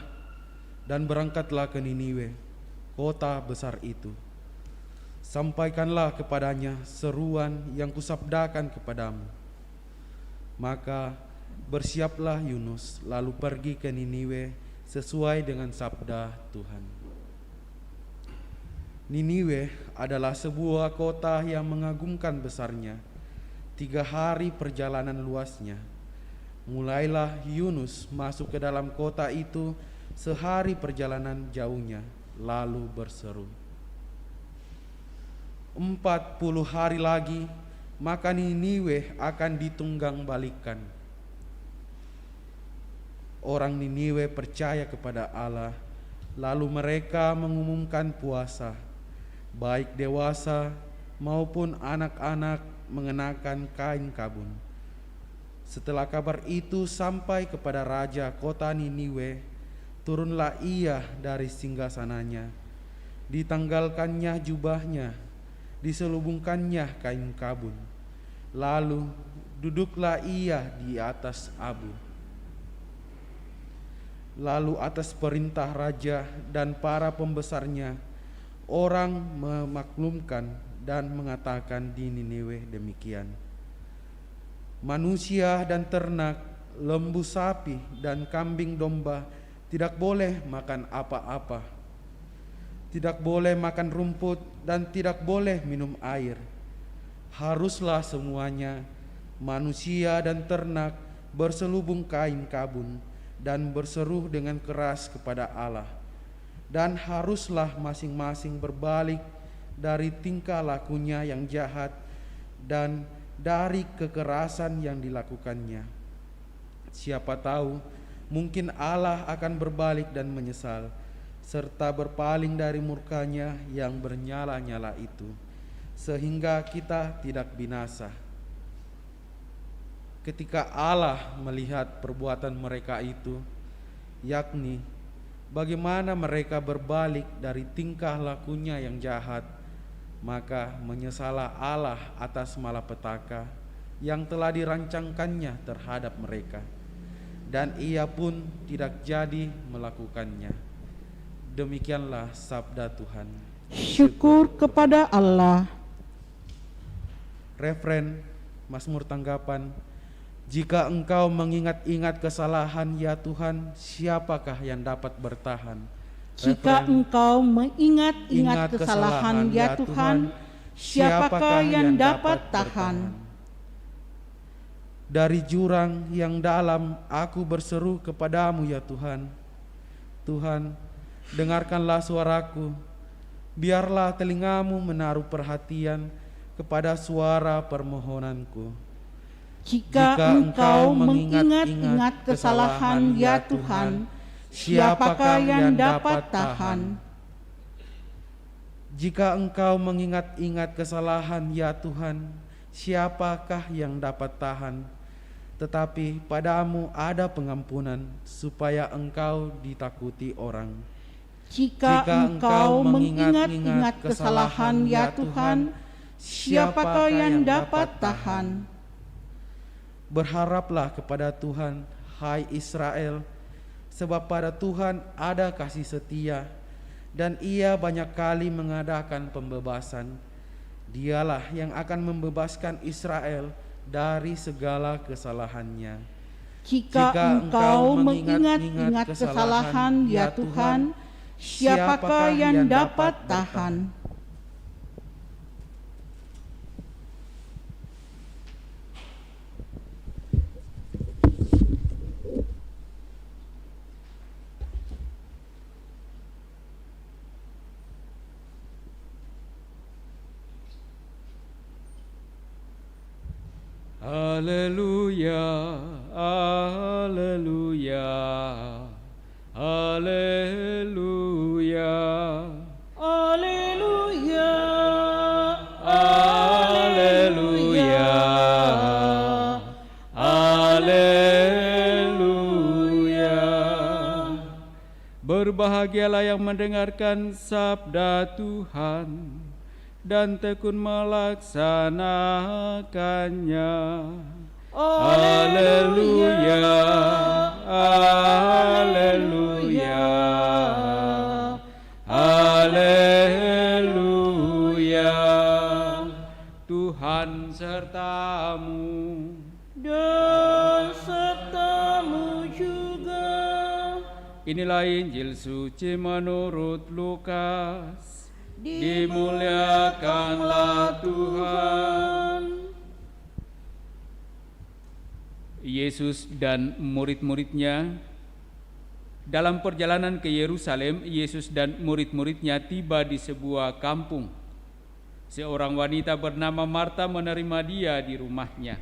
dan berangkatlah ke Niniwe, kota besar itu. Sampaikanlah kepadanya seruan yang kusabdakan kepadamu." Maka bersiaplah Yunus lalu pergi ke Niniwe sesuai dengan sabda Tuhan. Niniwe adalah sebuah kota yang mengagumkan besarnya, 3 hari perjalanan luasnya. Mulailah Yunus masuk ke dalam kota itu sehari perjalanan jauhnya, lalu berseru, 40 hari lagi, maka Niniwe akan ditunggang balikan. Orang Niniwe percaya kepada Allah Lalu mereka mengumumkan puasa, baik dewasa maupun anak-anak mengenakan kain kabun. Setelah kabar itu sampai kepada raja kota Niniwe, turunlah ia dari singgasananya, ditanggalkannya jubahnya, diselubungkannya kain kabun. Lalu duduklah ia di atas abu. Lalu atas perintah raja dan para pembesarnya, orang memaklumkan dan mengatakan di Niniwe demikian: manusia dan ternak, lembu sapi dan kambing domba tidak boleh makan apa-apa, tidak boleh makan rumput dan tidak boleh minum air. Haruslah semuanya, manusia dan ternak, berselubung kain kabun dan berseru dengan keras kepada Allah. Dan haruslah masing-masing berbalik dari tingkah lakunya yang jahat dan dari kekerasan yang dilakukannya. Siapa tahu mungkin Allah akan berbalik dan menyesal, serta berpaling dari murkanya yang bernyala-nyala itu, sehingga kita tidak binasa. Ketika Allah melihat perbuatan mereka itu, yakni bagaimana mereka berbalik dari tingkah lakunya yang jahat, maka menyesallah Allah atas malapetaka yang telah dirancangkannya terhadap mereka, dan ia pun tidak jadi melakukannya. Demikianlah sabda Tuhan. Syukur kepada Allah. Refren Mazmur tanggapan: jika engkau mengingat-ingat kesalahan ya Tuhan, siapakah yang dapat bertahan? Jika engkau mengingat-ingat kesalahan ya Tuhan, siapakah yang dapat tahan? Dari jurang yang dalam aku berseru kepadamu ya Tuhan. Tuhan, dengarkanlah suaraku, biarlah telingamu menaruh perhatian kepada suara permohonanku. Jika engkau mengingat-ingat kesalahan ya Tuhan, siapakah yang dapat tahan? Jika engkau mengingat-ingat kesalahan ya Tuhan, siapakah yang dapat tahan? Tetapi padamu ada pengampunan, supaya engkau ditakuti orang. Jika engkau mengingat-ingat kesalahan ya Tuhan, siapakah yang dapat tahan? Berharaplah kepada Tuhan, hai Israel, sebab pada Tuhan ada kasih setia, dan Ia banyak kali mengadakan pembebasan. Dialah yang akan membebaskan Israel dari segala kesalahannya. Jika engkau mengingat-ingat kesalahan ya Tuhan, siapakah yang dapat tahan? Haleluya, haleluya, haleluya, Haleluya, haleluya, haleluya. Berbahagialah yang mendengarkan sabda Tuhan dan tekun melaksanakannya. Haleluya, haleluya, haleluya. Tuhan sertamu dan sertamu juga. Inilah Injil suci menurut Lukas. Dimuliakanlah Tuhan. Yesus dan murid-muridnya dalam perjalanan ke Yerusalem, Yesus dan murid-muridnya tiba di sebuah kampung. Seorang wanita bernama Marta menerima dia di rumahnya.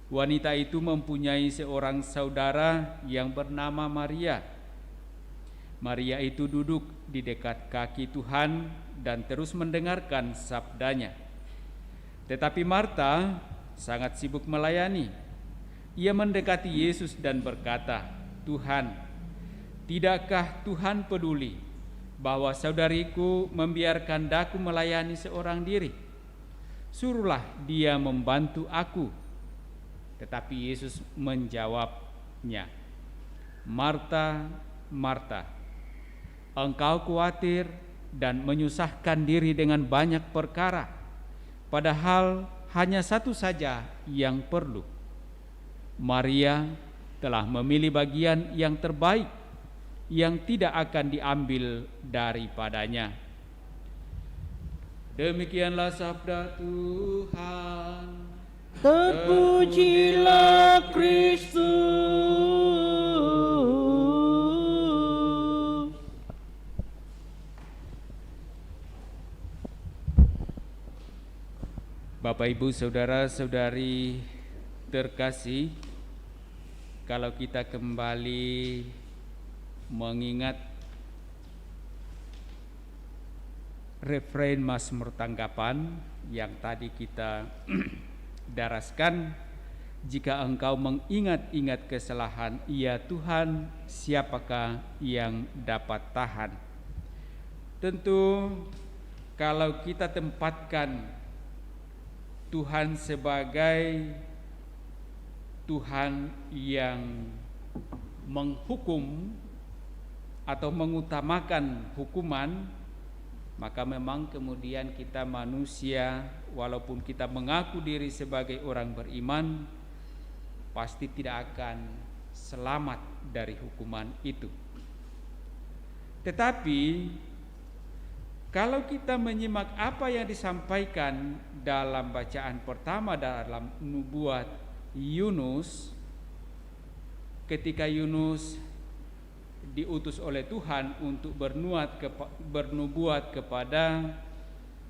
Wanita itu mempunyai seorang saudara yang bernama Maria. Maria itu duduk di dekat kaki Tuhan dan terus mendengarkan sabdanya. Tetapi Marta sangat sibuk melayani. Ia mendekati Yesus dan berkata, "Tuhan, tidakkah Tuhan peduli bahwa saudariku membiarkan daku melayani seorang diri? Suruhlah dia membantu aku." Tetapi Yesus menjawabnya, "Marta, Marta, engkau khawatir dan menyusahkan diri dengan banyak perkara, padahal hanya satu saja yang perlu. Maria telah memilih bagian yang terbaik, yang tidak akan diambil daripadanya." Demikianlah sabda Tuhan. Terpujilah Kristus. Bapak, Ibu, saudara-saudari terkasih, kalau kita kembali mengingat refrain Mazmur Tanggapan yang tadi kita daraskan, jika engkau mengingat-ingat kesalahan, ya Tuhan, siapakah yang dapat tahan? Tentu kalau kita tempatkan Tuhan sebagai Tuhan yang menghukum atau mengutamakan hukuman, maka memang kemudian kita manusia, walaupun kita mengaku diri sebagai orang beriman, pasti tidak akan selamat dari hukuman itu. Tetapi kalau kita menyimak apa yang disampaikan dalam bacaan pertama dalam nubuat Yunus, ketika Yunus diutus oleh Tuhan untuk bernubuat kepada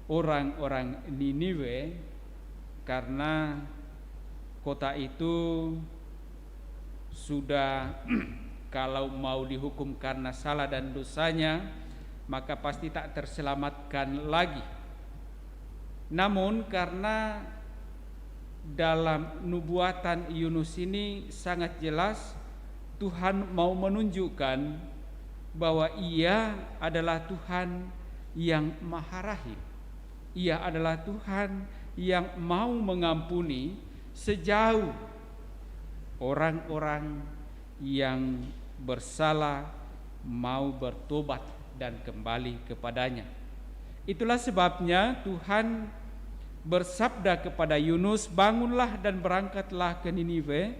orang-orang Niniwe, karena kota itu sudah kalau mau dihukum karena salah dan dosanya, maka pasti tak terselamatkan lagi. Namun karena dalam nubuatan Yunus ini sangat jelas Tuhan mau menunjukkan bahwa Ia adalah Tuhan yang Maha Rahim. Ia adalah Tuhan yang mau mengampuni sejauh orang-orang yang bersalah mau bertobat dan kembali kepadanya. Itulah sebabnya Tuhan bersabda kepada Yunus, "Bangunlah dan berangkatlah ke Niniwe,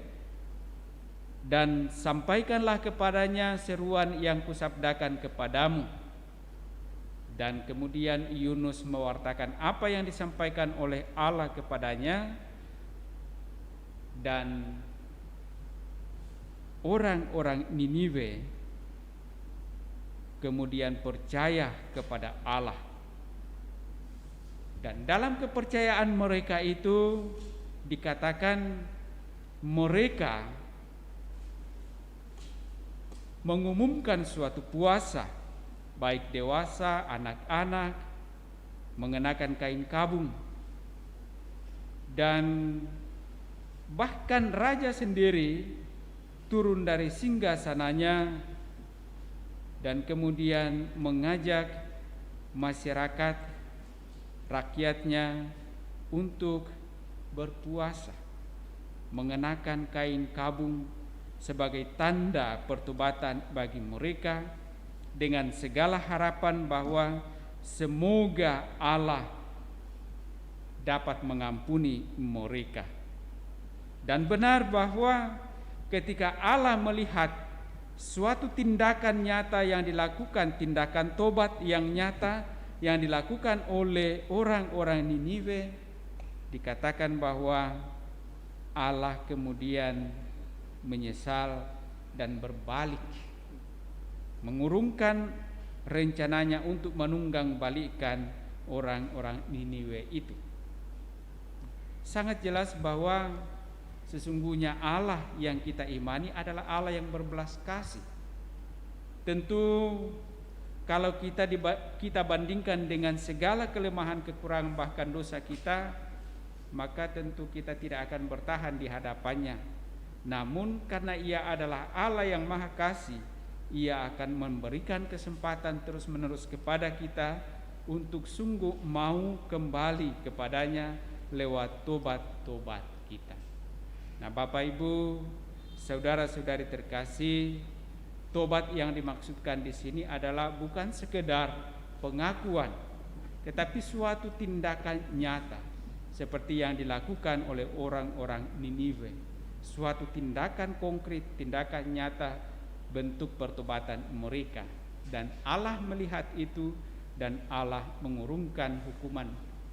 dan sampaikanlah kepadanya seruan yang kusabdakan kepadamu." Dan kemudian Yunus mewartakan apa yang disampaikan oleh Allah kepadanya, dan orang-orang Niniwe kemudian percaya kepada Allah. Dan dalam kepercayaan mereka itu dikatakan mereka mengumumkan suatu puasa, baik dewasa, anak-anak, mengenakan kain kabung, dan bahkan raja sendiri turun dari singgasananya dan kemudian mengajak masyarakat, rakyatnya untuk berpuasa, mengenakan kain kabung sebagai tanda pertobatan bagi mereka, dengan segala harapan bahwa semoga Allah dapat mengampuni mereka. Dan benar bahwa ketika Allah melihat suatu tindakan nyata yang dilakukan, tindakan tobat yang nyata yang dilakukan oleh orang-orang Niniwe, dikatakan bahwa Allah kemudian menyesal dan berbalik, mengurungkan rencananya untuk menunggang balikan orang-orang Niniwe itu. Sangat jelas bahwa sesungguhnya Allah yang kita imani adalah Allah yang berbelas kasih. Tentu kalau kita bandingkan dengan segala kelemahan, kekurangan, bahkan dosa kita, maka tentu kita tidak akan bertahan di hadapannya. Namun karena Ia adalah Allah yang Maha Kasih, Ia akan memberikan kesempatan terus-menerus kepada kita untuk sungguh mau kembali kepadanya lewat tobat-tobat kita. Nah, Bapak Ibu, saudara-saudari terkasih, tobat yang dimaksudkan di sini adalah bukan sekedar pengakuan, tetapi suatu tindakan nyata seperti yang dilakukan oleh orang-orang Niniwe. Suatu tindakan konkret, tindakan nyata, bentuk pertobatan mereka, dan Allah melihat itu dan Allah mengurungkan hukuman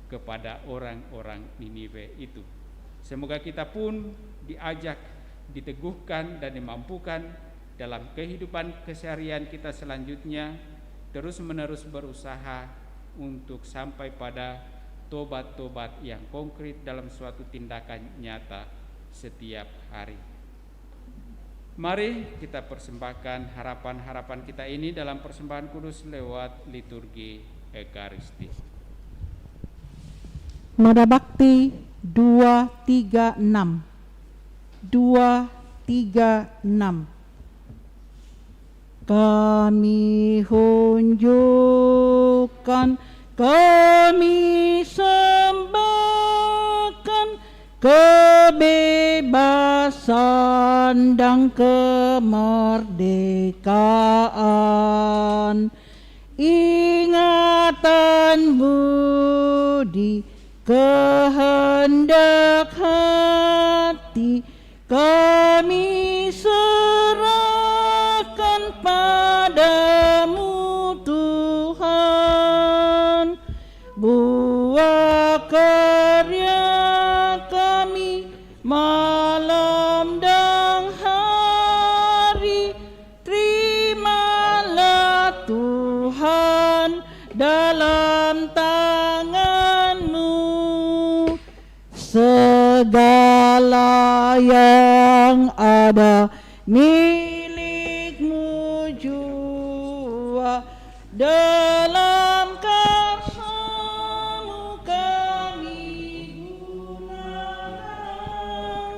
kepada orang-orang Niniwe itu. Semoga kita pun diajak, diteguhkan dan dimampukan dalam kehidupan keseharian kita selanjutnya, terus-menerus berusaha untuk sampai pada tobat-tobat yang konkret dalam suatu tindakan nyata setiap hari. Mari kita persembahkan harapan-harapan kita ini dalam persembahan kudus lewat liturgi Ekaristi. Nada Bakti 236. 236. Kami hunjukkan, kami sembahkan kebebasan dan kemerdekaan, ingatan budi, kehendak hati, kami serahkan padamu Tuhan. Buah karya kami malam dan hari, terimalah Tuhan dalam tangan-Mu. Segala yang ada milik-Mu jua, dalam kasih-Mu kami gunakan.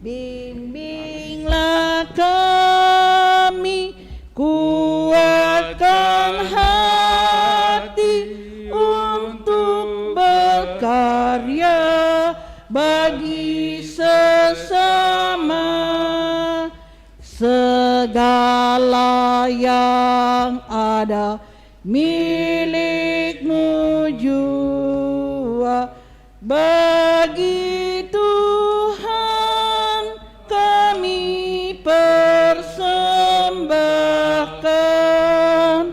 Bimbinglah kami, kuatkan hati untuk berkarya bagi sesama. Segala yang ada milik-Mu jua, bagi Tuhan kami persembahkan.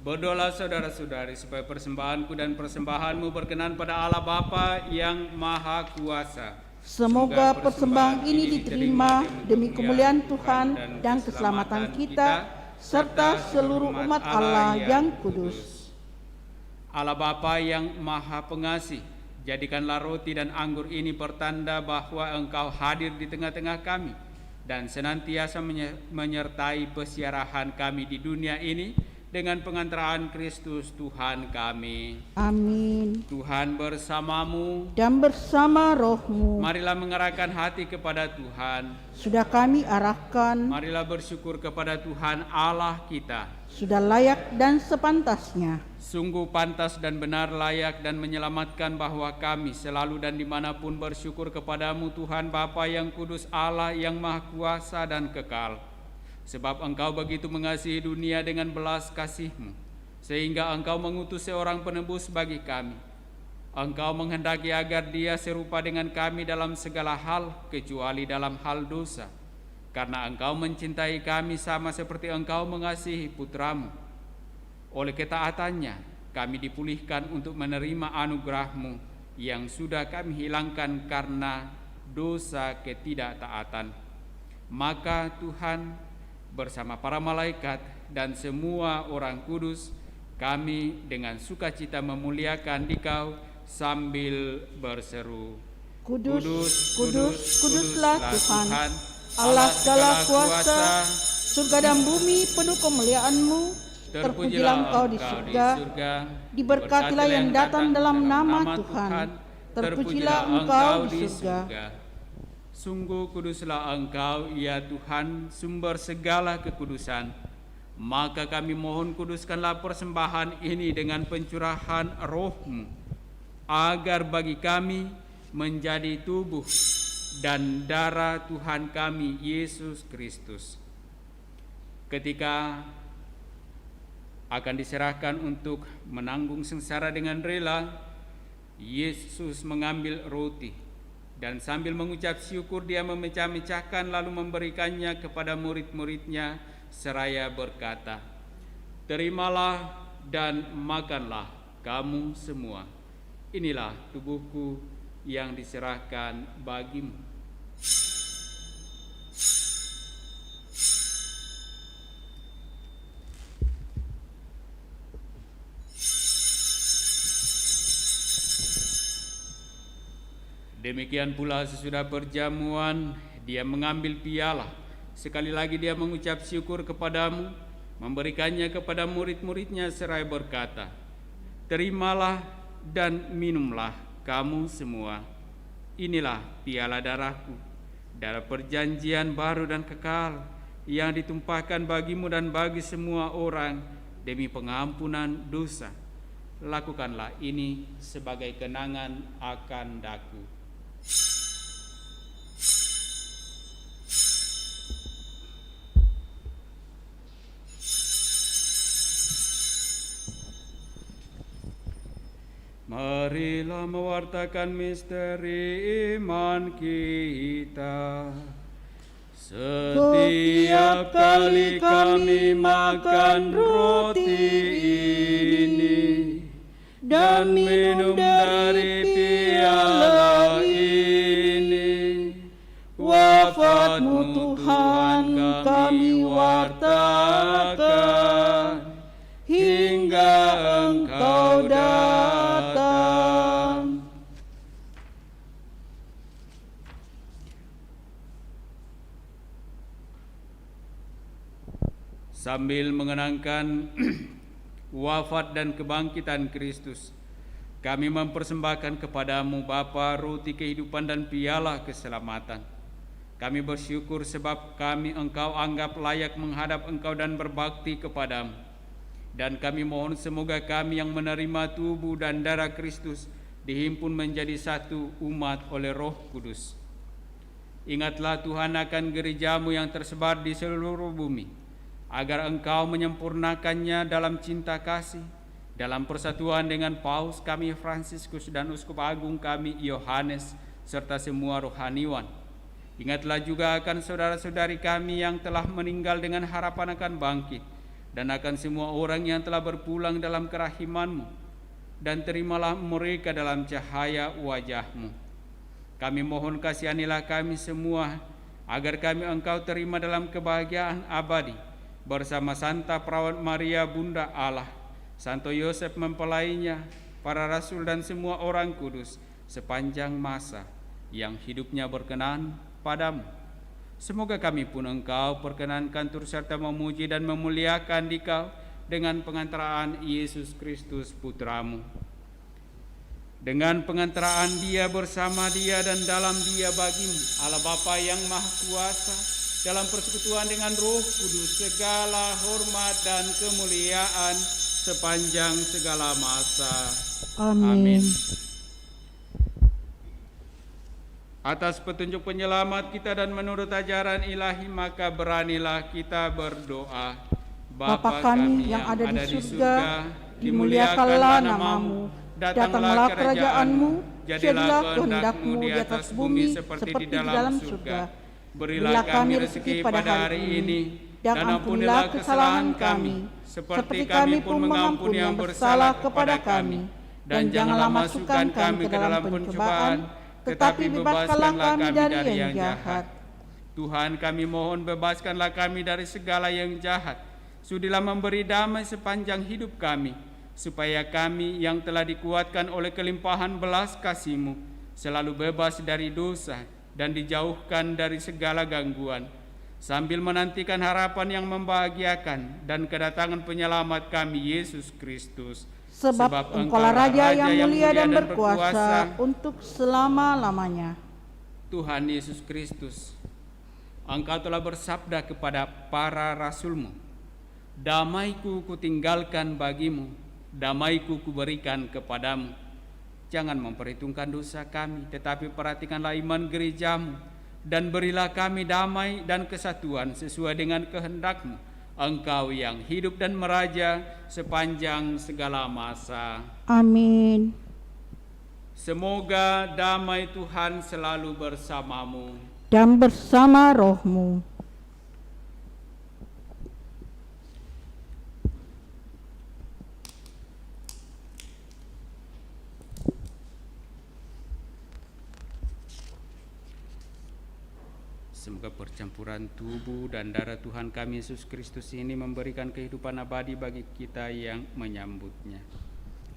Berdoalah saudara-saudari supaya persembahanku dan persembahanmu berkenan pada Allah Bapa yang Maha Kuasa. Semoga persembahan ini diterima demi kemuliaan Tuhan dan keselamatan kita, serta seluruh umat Allah yang kudus. Allah Bapa yang Maha Pengasih, jadikanlah roti dan anggur ini pertanda bahwa Engkau hadir di tengah-tengah kami dan senantiasa menyertai pesiarahan kami di dunia ini dengan pengantaraan Kristus Tuhan kami. Amin. Tuhan bersamamu Dan bersama roh-Mu. Marilah mengarahkan hati kepada Tuhan. Sudah kami arahkan, Marilah bersyukur kepada Tuhan Allah kita. sudah layak dan sepantasnya. Sungguh pantas dan benar, layak dan menyelamatkan bahwa kami selalu dan dimanapun bersyukur kepadamu Tuhan Bapa yang kudus, Allah yang Maha Kuasa dan kekal. Sebab Engkau begitu mengasihi dunia dengan belas kasih-Mu, sehingga Engkau mengutus seorang penebus bagi kami. Engkau menghendaki agar dia serupa dengan kami dalam segala hal, kecuali dalam hal dosa. Karena Engkau mencintai kami sama seperti Engkau mengasihi Putra-Mu. Oleh ketaatannya, kami dipulihkan untuk menerima anugerah-Mu yang sudah kami hilangkan karena dosa ketidaktaatan. Maka Tuhan, bersama para malaikat dan semua orang kudus, kami dengan sukacita memuliakan Dikau sambil berseru, Kudus, kudus, kuduslah Tuhan, Allah segala kuasa, surga dan bumi penuh kemuliaan-Mu. Terpujilah Engkau di surga, diberkatilah yang datang dalam nama Tuhan. Terpujilah Engkau di surga. Sungguh kuduslah Engkau, ya Tuhan, sumber segala kekudusan. Maka kami mohon kuduskanlah persembahan ini dengan pencurahan Roh-Mu, agar bagi kami menjadi tubuh dan darah Tuhan kami Yesus Kristus. Ketika akan diserahkan untuk menanggung sengsara dengan rela, Yesus mengambil roti dan sambil mengucap syukur dia memecah-mecahkan lalu memberikannya kepada murid-muridnya seraya berkata, "Terimalah dan makanlah kamu semua. Inilah tubuhku yang diserahkan bagimu." Demikian pula sesudah perjamuan, dia mengambil piala. Sekali lagi dia mengucap syukur kepadamu, memberikannya kepada murid-muridnya seraya berkata, "Terimalah dan minumlah kamu semua. Inilah piala darahku, darah perjanjian baru dan kekal, yang ditumpahkan bagimu dan bagi semua orang demi pengampunan dosa. Lakukanlah ini sebagai kenangan akan daku." Marilah mewartakan misteri iman kita. Setiap kali kami makan roti ini dan minum dari piala ini, wafat-Mu Tuhan kami wartakan hingga Engkau datang. Sambil mengenangkan wafat dan kebangkitan Kristus, kami mempersembahkan kepadamu Bapa roti kehidupan dan piala keselamatan. Kami bersyukur sebab kami Engkau anggap layak menghadap Engkau dan berbakti kepadamu. Dan kami mohon semoga kami yang menerima tubuh dan darah Kristus dihimpun menjadi satu umat oleh Roh Kudus. Ingatlah Tuhan akan gereja-Mu yang tersebar di seluruh bumi, agar Engkau menyempurnakannya dalam cinta kasih, dalam persatuan dengan Paus kami Fransiskus dan Uskup Agung kami Yohanes, serta semua rohaniwan. Ingatlah juga akan saudara-saudari kami yang telah meninggal dengan harapan akan bangkit, dan akan semua orang yang telah berpulang dalam kerahiman-Mu, dan terimalah mereka dalam cahaya wajah-Mu. Kami mohon kasihanilah kami semua, agar kami Engkau terima dalam kebahagiaan abadi, bersama Santa Perawat Maria Bunda Allah, Santo Yosef mempelainya, para rasul dan semua orang kudus sepanjang masa yang hidupnya berkenan padamu. Semoga kami pun Engkau perkenankan turut serta memuji dan memuliakan Dikau dengan pengantaraan Yesus Kristus Putra-Mu. Dengan pengantaraan Dia, bersama Dia, dan dalam Dia bagimu, Allah Bapa yang Maha Kuasa, dalam persekutuan dengan Roh Kudus, segala hormat dan kemuliaan sepanjang segala masa. Amin. Atas petunjuk penyelamat kita dan menurut ajaran ilahi, maka beranilah kita berdoa. Bapa kami yang ada di surga, dimuliakanlah nama-Mu, datanglah kerajaan-Mu, jadilah kehendak-Mu di atas bumi seperti di dalam surga. Berilah kami rezeki pada hari ini, dan ampunilah kesalahan kami, seperti kami pun mengampuni yang bersalah kepada kami. Dan janganlah masukkan kami ke dalam pencobaan, tetapi bebaskanlah kami dari yang jahat. Tuhan, kami mohon bebaskanlah kami dari segala yang jahat. Sudilah memberi damai sepanjang hidup kami, supaya kami yang telah dikuatkan oleh kelimpahan belas kasih-Mu selalu bebas dari dosa dan dijauhkan dari segala gangguan, sambil menantikan harapan yang membahagiakan dan kedatangan penyelamat kami, Yesus Kristus. Sebab Engkaulah Raja yang mulia dan berkuasa untuk selama-lamanya. Tuhan Yesus Kristus, Engkau telah bersabda kepada para rasul-Mu, damai-Ku kutinggalkan bagimu, damai-Ku kuberikan kepadamu. Jangan memperhitungkan dosa kami, tetapi perhatikanlah iman gereja-Mu, dan berilah kami damai dan kesatuan sesuai dengan kehendak-Mu, Engkau yang hidup dan meraja sepanjang segala masa. Amin. Semoga damai Tuhan selalu bersamamu Dan bersama rohmu. Semoga percampuran tubuh dan darah Tuhan kami Yesus Kristus ini memberikan kehidupan abadi bagi kita yang menyambutnya.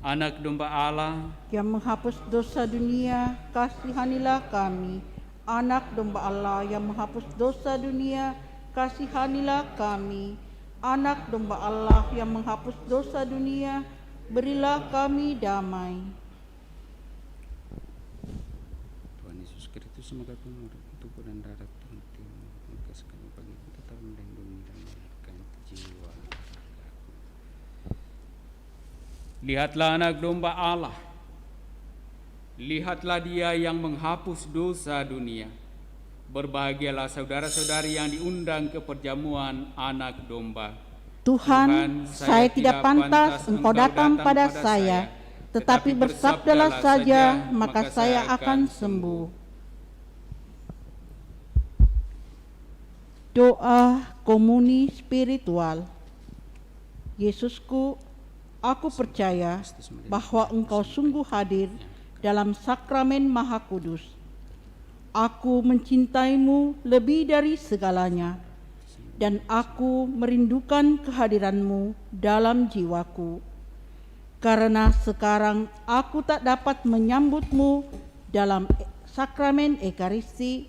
Anak domba Allah Yang menghapus dosa dunia, kasihanilah kami. Anak domba Allah yang menghapus dosa dunia, kasihanilah kami. Anak domba Allah yang menghapus dosa dunia, berilah kami damai. Tuhan Yesus Kristus, semoga tubuh dan darah Tuhan sekali bagi kita tetap melindungi dan menyelamatkan jiwa. Lihatlah anak domba Allah, lihatlah Dia yang menghapus dosa dunia. Berbahagialah saudara-saudari yang diundang ke perjamuan anak domba. Tuhan, saya tidak pantas Engkau datang pada saya, tetapi bersabdalah saja, maka saya akan sembuh. Doa komuni spiritual. Yesusku, aku percaya bahwa Engkau sungguh hadir dalam sakramen Maha Kudus. Aku mencintaimu lebih dari segalanya, dan aku merindukan kehadiranmu dalam jiwaku. Karena sekarang aku tak dapat menyambutmu dalam sakramen Ekaristi,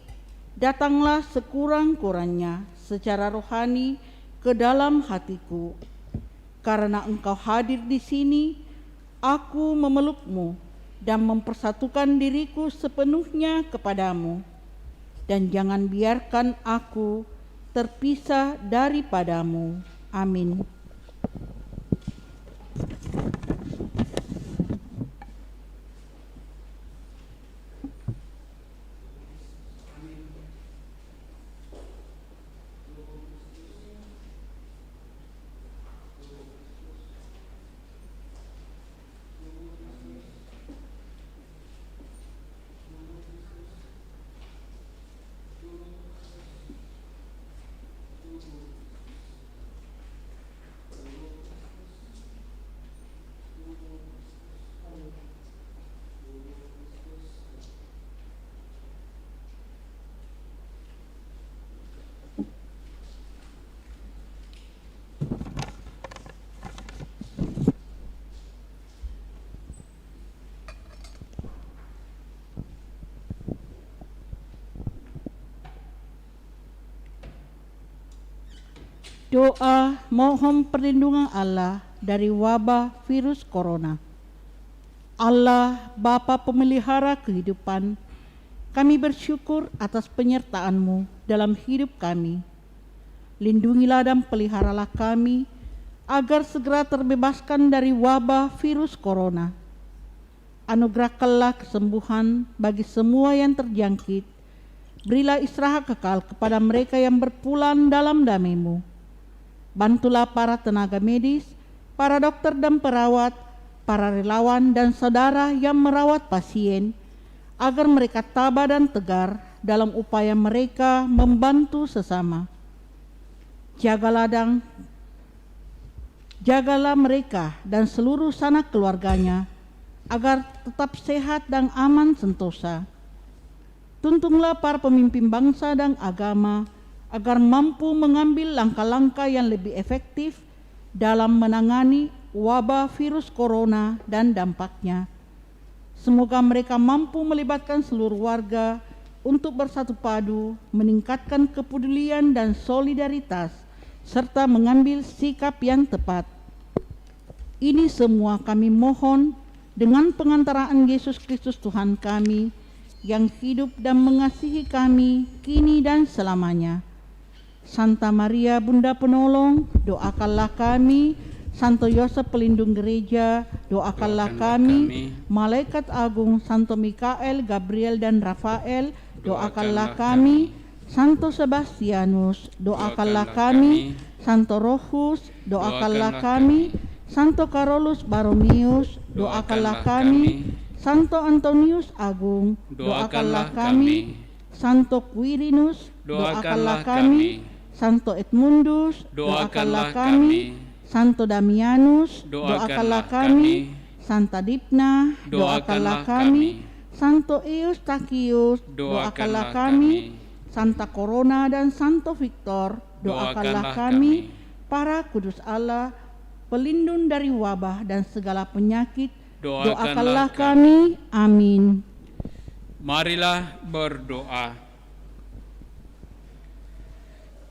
datanglah sekurang-kurangnya secara rohani ke dalam hatiku. Karena Engkau hadir di sini, aku memelukmu dan mempersatukan diriku sepenuhnya kepadamu. Dan jangan biarkan aku terpisah daripadamu. Amin. Doa mohon perlindungan Allah dari wabah virus corona. Allah, Bapa pemelihara kehidupan, kami bersyukur atas penyertaan-Mu dalam hidup kami. Lindungilah dan peliharalah kami agar segera terbebaskan dari wabah virus corona. Anugerahkanlah kesembuhan bagi semua yang terjangkit. Berilah istirahat kekal kepada mereka yang berpulang dalam damai-Mu. Bantulah para tenaga medis, para dokter dan perawat, para relawan dan saudara yang merawat pasien, agar mereka tabah dan tegar dalam upaya mereka membantu sesama. Jagalah mereka dan seluruh sanak keluarganya, agar tetap sehat dan aman sentosa. Tuntunlah para pemimpin bangsa dan agama, agar mampu mengambil langkah-langkah yang lebih efektif dalam menangani wabah virus corona dan dampaknya. Semoga mereka mampu melibatkan seluruh warga untuk bersatu padu, meningkatkan kepedulian dan solidaritas, serta mengambil sikap yang tepat. Ini semua kami mohon dengan pengantaraan Yesus Kristus Tuhan kami, yang hidup dan mengasihi kami kini dan selamanya. Santa Maria Bunda Penolong, doakanlah kami. Santo Yosef Pelindung Gereja, doakanlah kami. Malaikat Agung Santo Mikael, Gabriel dan Rafael, doakanlah kami. Santo Sebastianus, doakanlah kami. Santo Rohus, doakanlah kami. Santo Carolus Baromius, doakanlah kami. Santo Antonius Agung, doakanlah kami. Santo Quirinus, doakanlah kami. Santo Edmundus, doakanlah kami. Santo Damianus, doakanlah kami. Santa Dipna, doakanlah kami. Santo Eustachius, doakanlah kami. Santa Corona dan Santo Victor, doakanlah kami. Para kudus Allah, pelindung dari wabah dan segala penyakit, doakanlah kami. Amin. Marilah berdoa.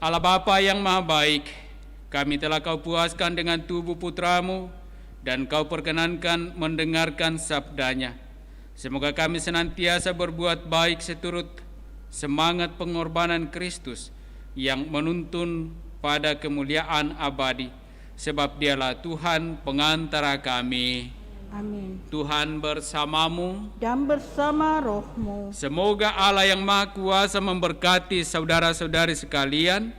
Allah Bapa yang Maha Baik, kami telah Kau puaskan dengan tubuh putra-Mu dan Kau perkenankan mendengarkan sabdanya. Semoga kami senantiasa berbuat baik seturut semangat pengorbanan Kristus yang menuntun pada kemuliaan abadi, sebab Dialah Tuhan pengantara kami. Amin. Tuhan bersamamu Dan bersama rohmu. Semoga Allah yang Maha Kuasa memberkati saudara-saudari sekalian,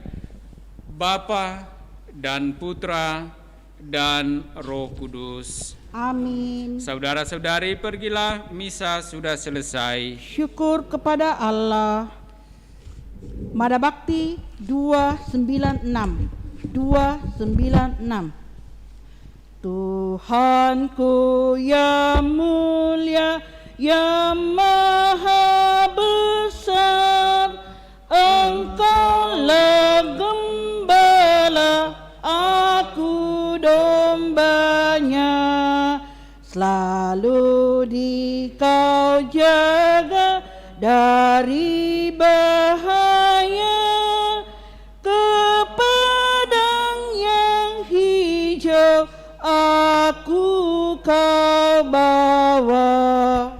Bapa dan Putra dan Roh Kudus. Amin. Saudara-saudari, pergilah, misa sudah selesai. Syukur kepada Allah. Mada Bakti 296. 296. Tuhanku yang mulia, yang maha besar, Engkaulah gembala, aku dombanya. Selalu Dikau jaga dari bahaya, ke padang yang hijau aku Kau bawa.